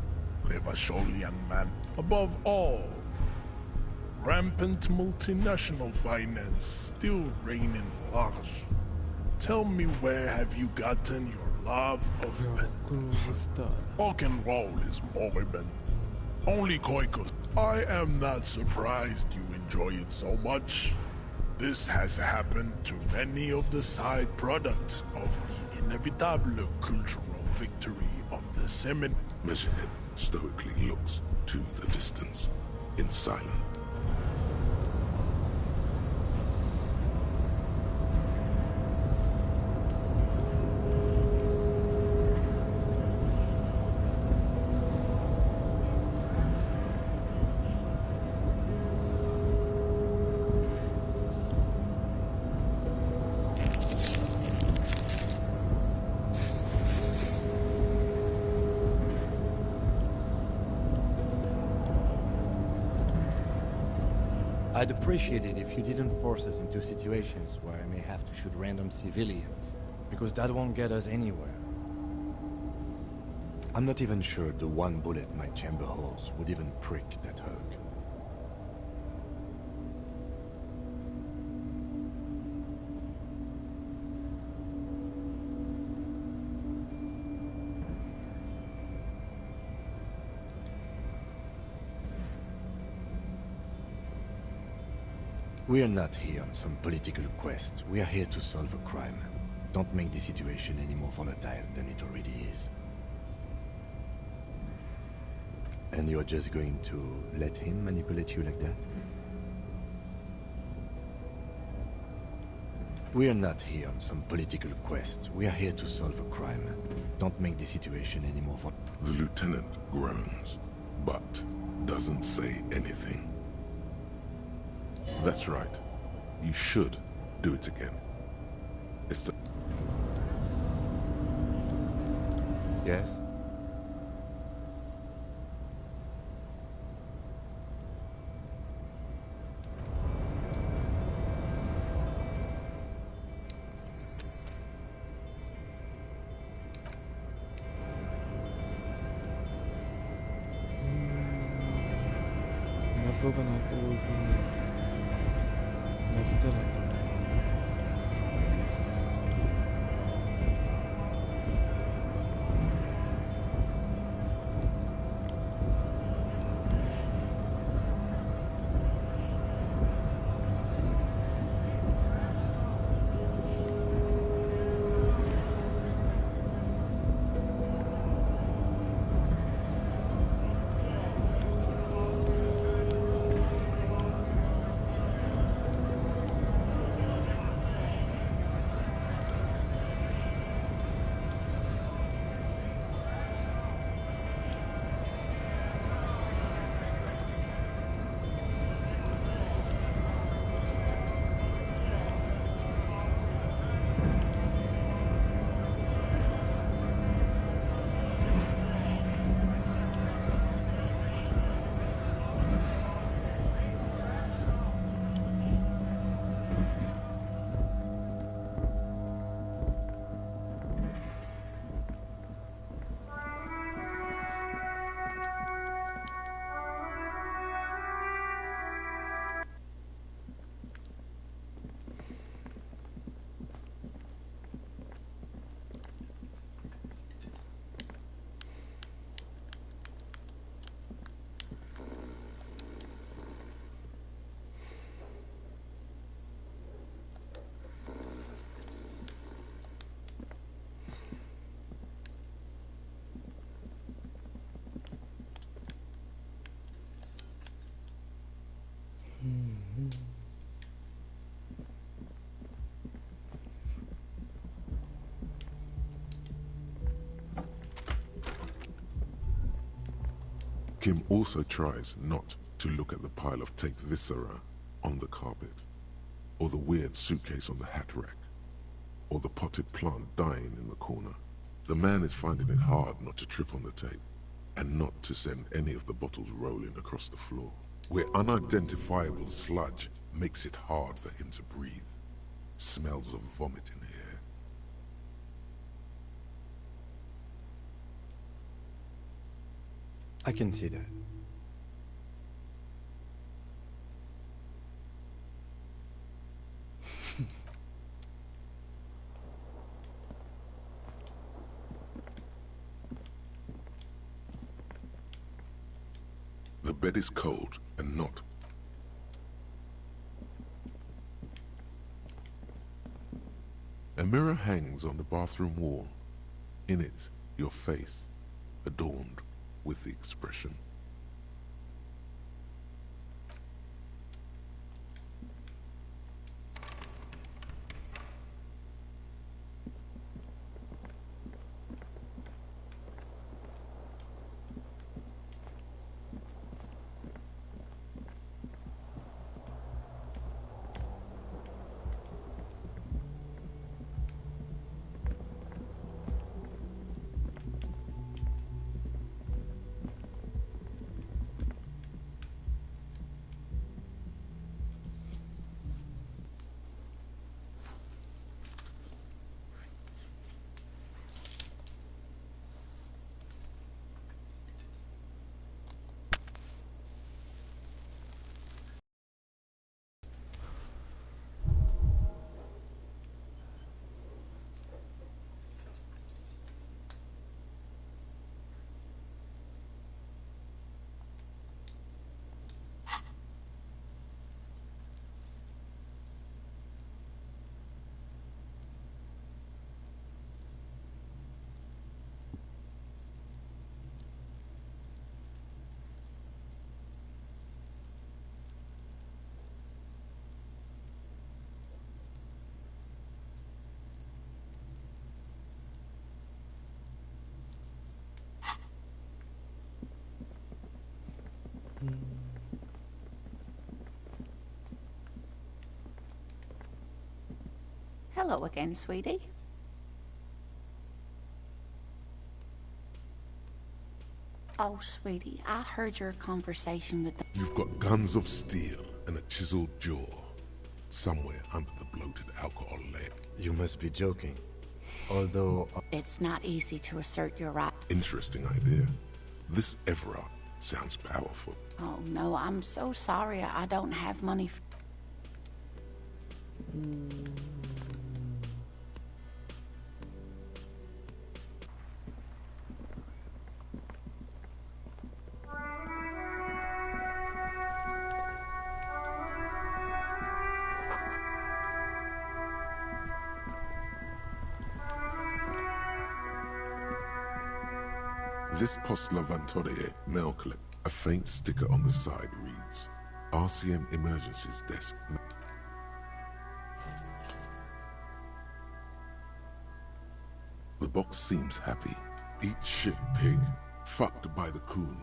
Revacholian man. Above all, rampant multinational finance still reigning large. Tell me, where have you gotten your love of rock and roll is moribund. Only Koikos. I am not surprised you enjoy it so much. This has happened to many of the side products of the inevitable cultural victory of the Semin. Measurehead stoically looks to the distance in silence. I'd appreciate it if you didn't force us into situations where I may have to shoot random civilians, because that won't get us anywhere. I'm not even sure the one bullet my chamber holds would even prick that hug. We are not here on some political quest. We are here to solve a crime. Don't make the situation any more volatile than it already is. And you're just going to let him manipulate you like that? We are not here on some political quest. We are here to solve a crime. Don't make the situation any more volatile. The lieutenant groans, but doesn't say anything. That's right. You should do it again. It's the... Yes? Kim also tries not to look at the pile of taped viscera on the carpet, or the weird suitcase on the hat rack, or the potted plant dying in the corner. The man is finding it hard not to trip on the tape, and not to send any of the bottles rolling across the floor, where unidentifiable sludge makes it hard for him to breathe. Smells of vomit in here. I can see that. The bed is cold and not. A mirror hangs on the bathroom wall. In it, your face, adorned with the expression. Hello again, sweetie. Oh, sweetie, I heard your conversation with the... You've got guns of steel and a chiseled jaw, somewhere under the bloated alcohol layer. You must be joking. Although... It's not easy to assert your right. Interesting idea. This Evra sounds powerful. Oh, no, I'm so sorry. I don't have money. This Post Lavatorie mail clip, a faint sticker on the side reads, RCM Emergencies Desk. The box seems happy. Eat shit, pig. Fucked by the coon.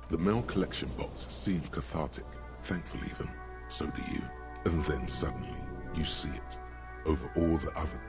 The mail collection box seems cathartic, thankful even. So do you. And then suddenly, you see it. Over all the other...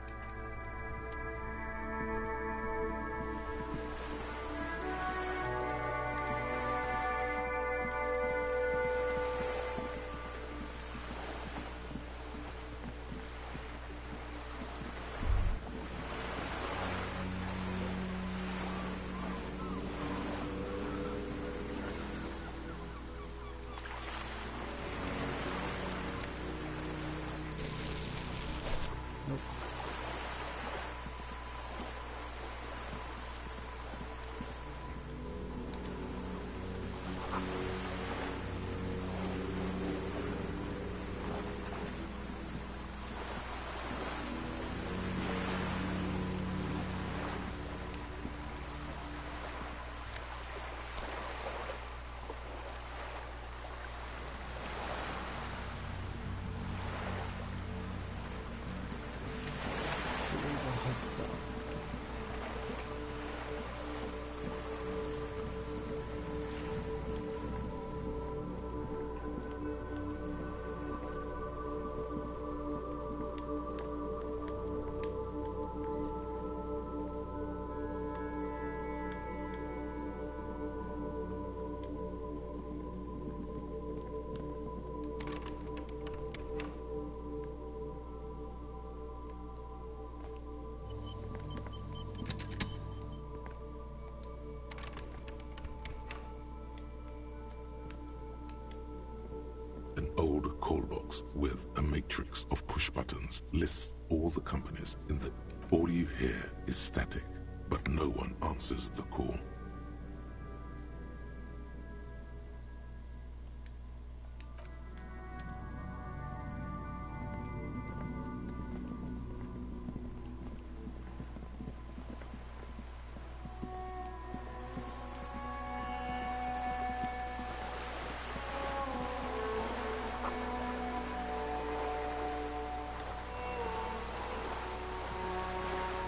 box with a matrix of push buttons lists all the companies in the... All you hear is static, but no one answers the call.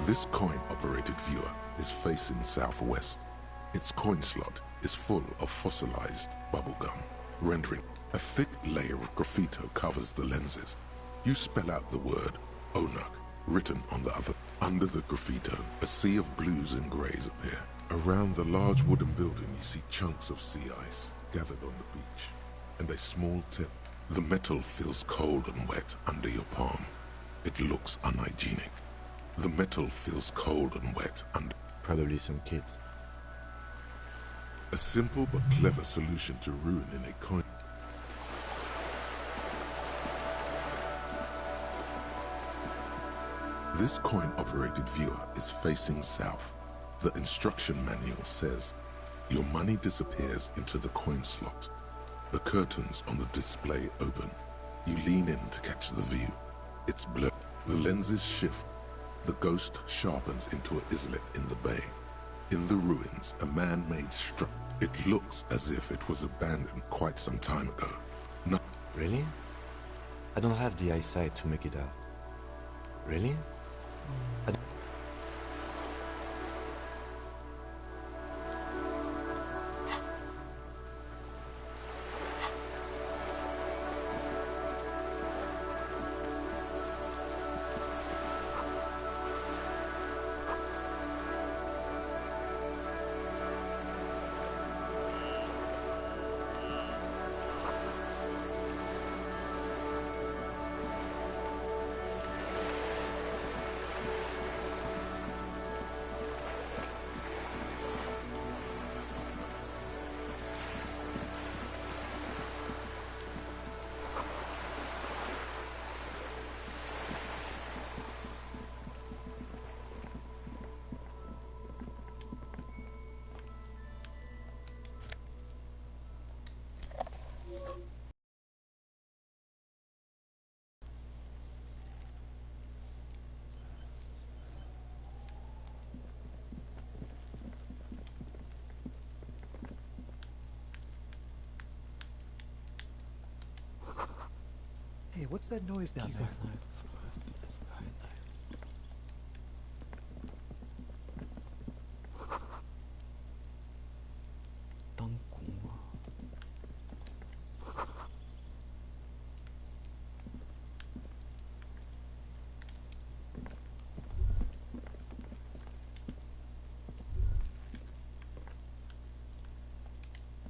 This coin-operated viewer is facing southwest. Its coin slot is full of fossilized bubblegum, rendering a thick layer of graffito covers the lenses. You spell out the word Onuk, written on the other. Under the graffito, a sea of blues and greys appear. Around the large wooden building, you see chunks of sea ice gathered on the beach, and a small tip. The metal feels cold and wet under your palm. It looks unhygienic. The metal feels cold and wet and... Probably some kids. A simple but clever solution to ruining a coin. This coin-operated viewer is facing south. The instruction manual says, your money disappears into the coin slot. The curtains on the display open. You lean in to catch the view. It's blurred. The lenses shift. The ghost sharpens into an islet in the bay. In the ruins, a man-made structure. It looks as if it was abandoned quite some time ago. No. Really? I don't have the eyesight to make it out. Really? Hey, what's that noise down there?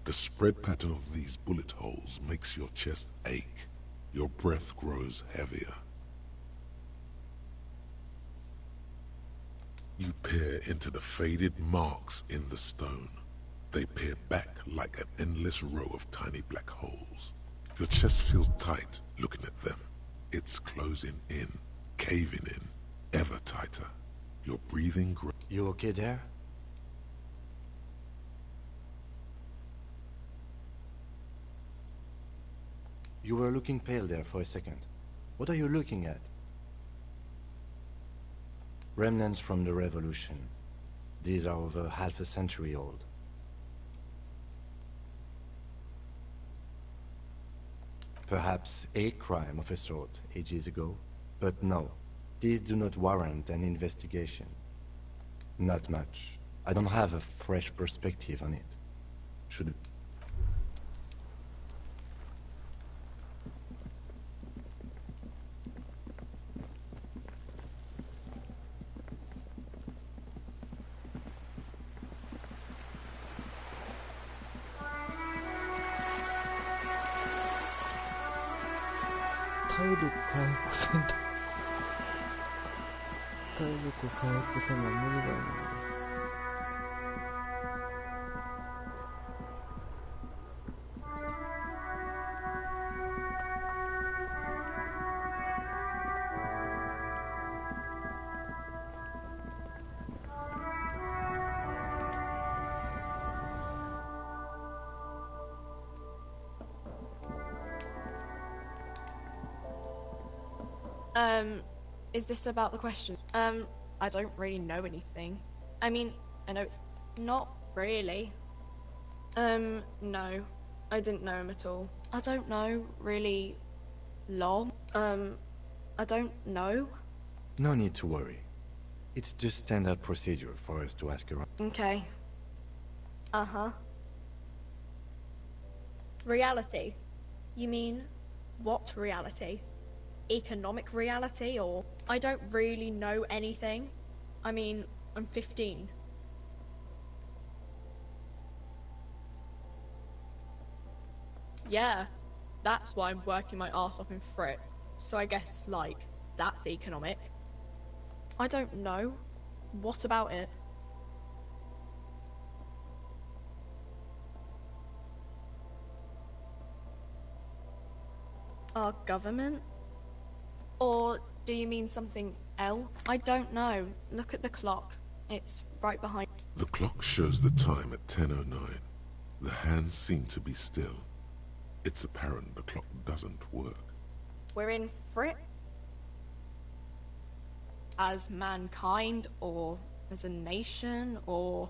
The spread pattern of these bullet holes makes your chest ache. Your breath grows heavier. You peer into the faded marks in the stone. They peer back like an endless row of tiny black holes. Your chest feels tight looking at them. It's closing in, caving in, ever tighter. Your breathing grows. You okay there? You were looking pale there for a second. What are you looking at? Remnants from the revolution. These are over half a century old. Perhaps a crime of a sort ages ago, but no. These do not warrant an investigation. Not much. I don't have a fresh perspective on it. Should... Is this about the question? I don't really know anything. I mean, I know it's not really. No. I didn't know him at all. I don't know, really long. I don't know. No need to worry. It's just standard procedure for us to ask around. Okay. Uh-huh. Reality? You mean, what reality? Economic reality, or... I don't really know anything. I mean, I'm 15. Yeah, that's why I'm working my arse off in Frick. So I guess, like, that's economic. I don't know. What about it? Our government? Or do you mean something else? I don't know. Look at the clock. It's right behind. The clock shows the time at 10:09. The hands seem to be still. It's apparent the clock doesn't work. We're in Frick? As mankind, or as a nation, or...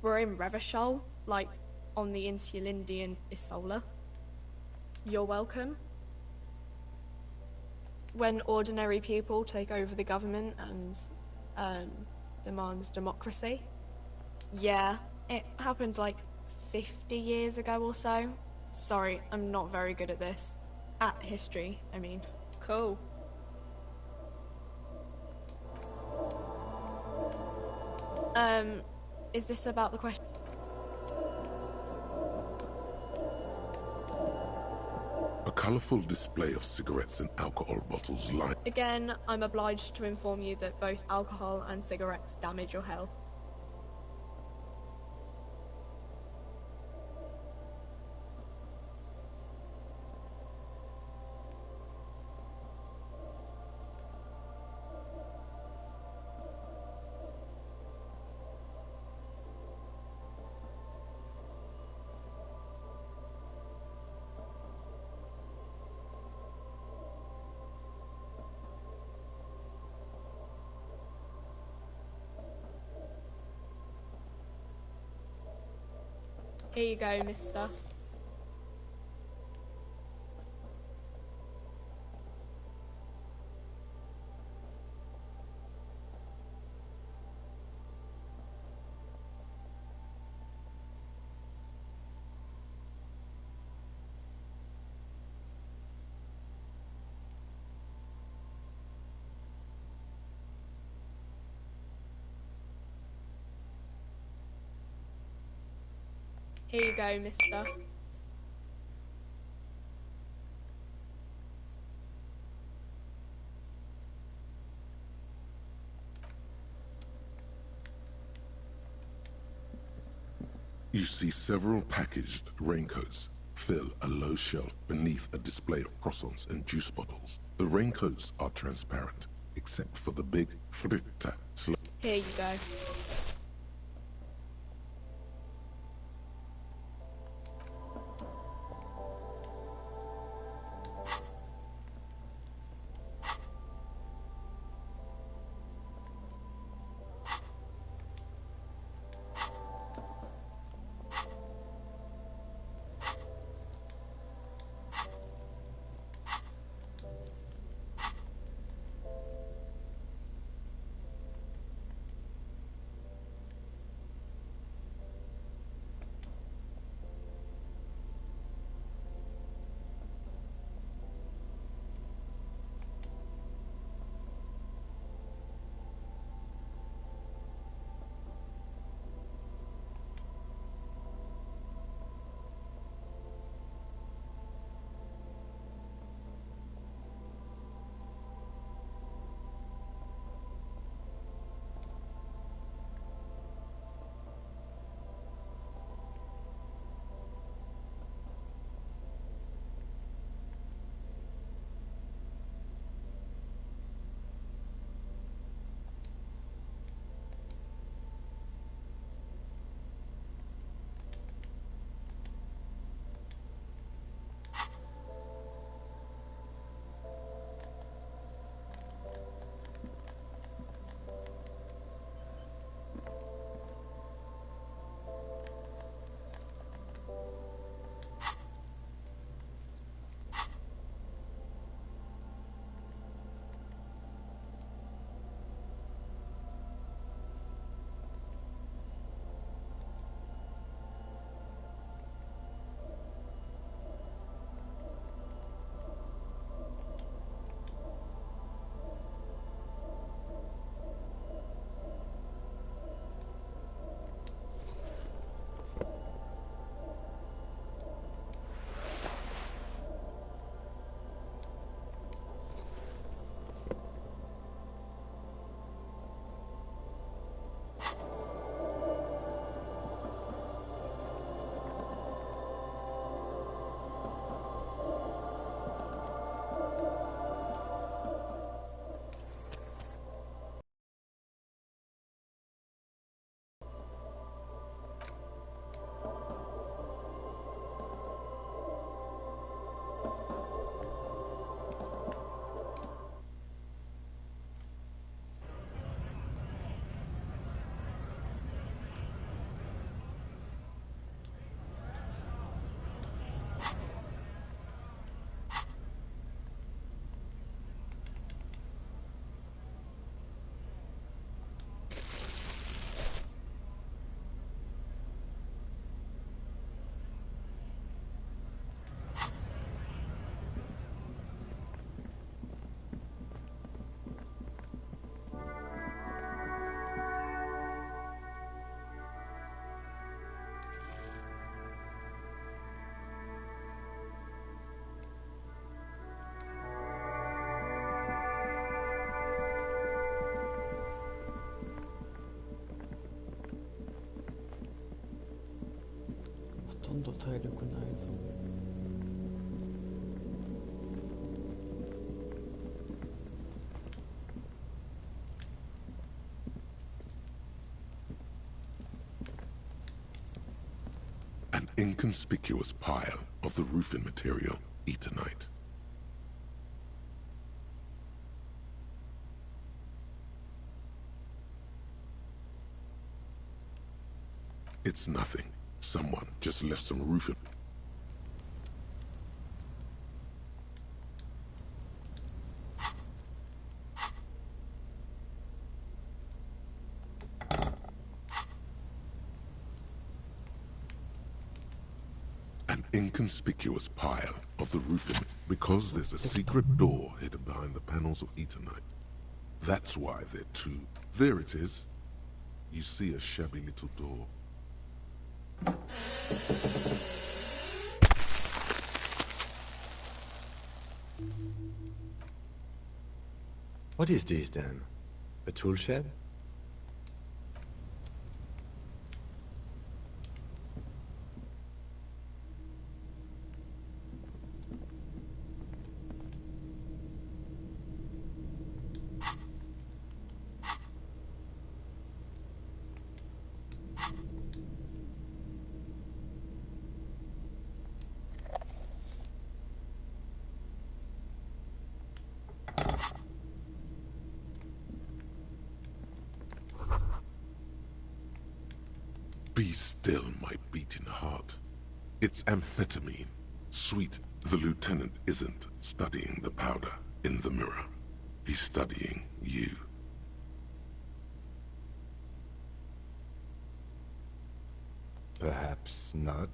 We're in Revachol, like on the Insulindian Isola. You're welcome. When ordinary people take over the government and demands democracy. Yeah, it happened like 50 years ago or so. Sorry, I'm not very good at this. At history, I mean. Cool. Is this about the question? A colourful display of cigarettes and alcohol bottles line. Again, I'm obliged to inform you that both alcohol and cigarettes damage your health. Here you go, mister. Here you go, mister. You see several packaged raincoats fill a low shelf beneath a display of croissants and juice bottles. The raincoats are transparent, except for the big fritta. Here you go. んど体力ないぞ。An inconspicuous pile of the roofing material, Eternite. It's nothing. Someone just left some roofing. An inconspicuous pile of the roofing, because there's a secret door hidden behind the panels of Eternite. That's why they're too... There it is. You see a shabby little door. What is this then? A tool shed? Be still, my beating heart. It's amphetamine. Sweet, the lieutenant isn't studying the powder in the mirror. He's studying you. Perhaps not.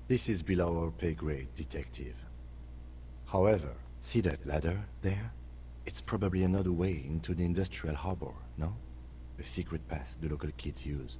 This is below our pay grade, detective. However, see that ladder there? It's probably another way into the industrial harbor, no? A secret path the local kids use.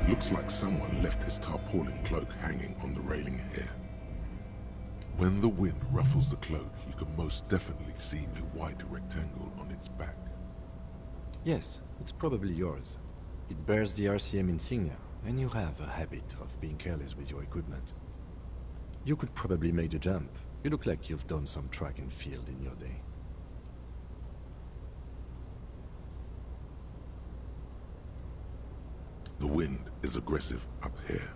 Looks like someone left his tarpaulin cloak hanging on the railing here. When the wind ruffles the cloak, you can most definitely see a white rectangle on its back. Yes, it's probably yours. It bears the RCM insignia, and you have a habit of being careless with your equipment. You could probably make the jump. You look like you've done some track and field in your day. The wind is aggressive up here.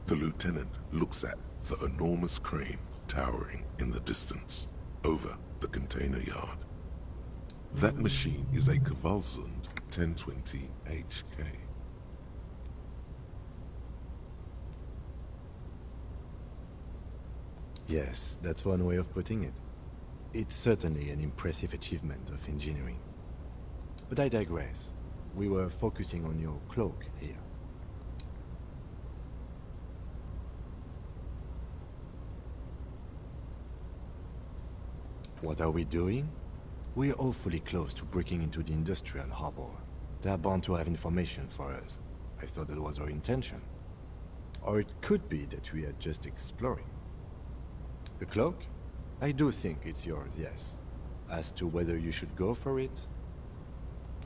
The lieutenant looks at the enormous crane towering in the distance over the container yard. That machine is a Kvalsund 1020 HK. Yes, that's one way of putting it. It's certainly an impressive achievement of engineering. But I digress. We were focusing on your cloak here. What are we doing? We're awfully close to breaking into the industrial harbor. They're bound to have information for us. I thought that was our intention. Or it could be that we are just exploring. The cloak? I do think it's yours, yes. As to whether you should go for it?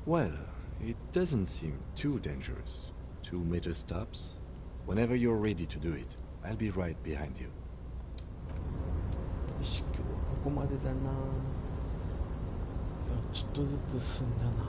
Well, it doesn't seem too dangerous. 2 meter stops. Whenever you're ready to do it, I'll be right behind you. 意識はここまでだな。ちょっとずつ進んだな。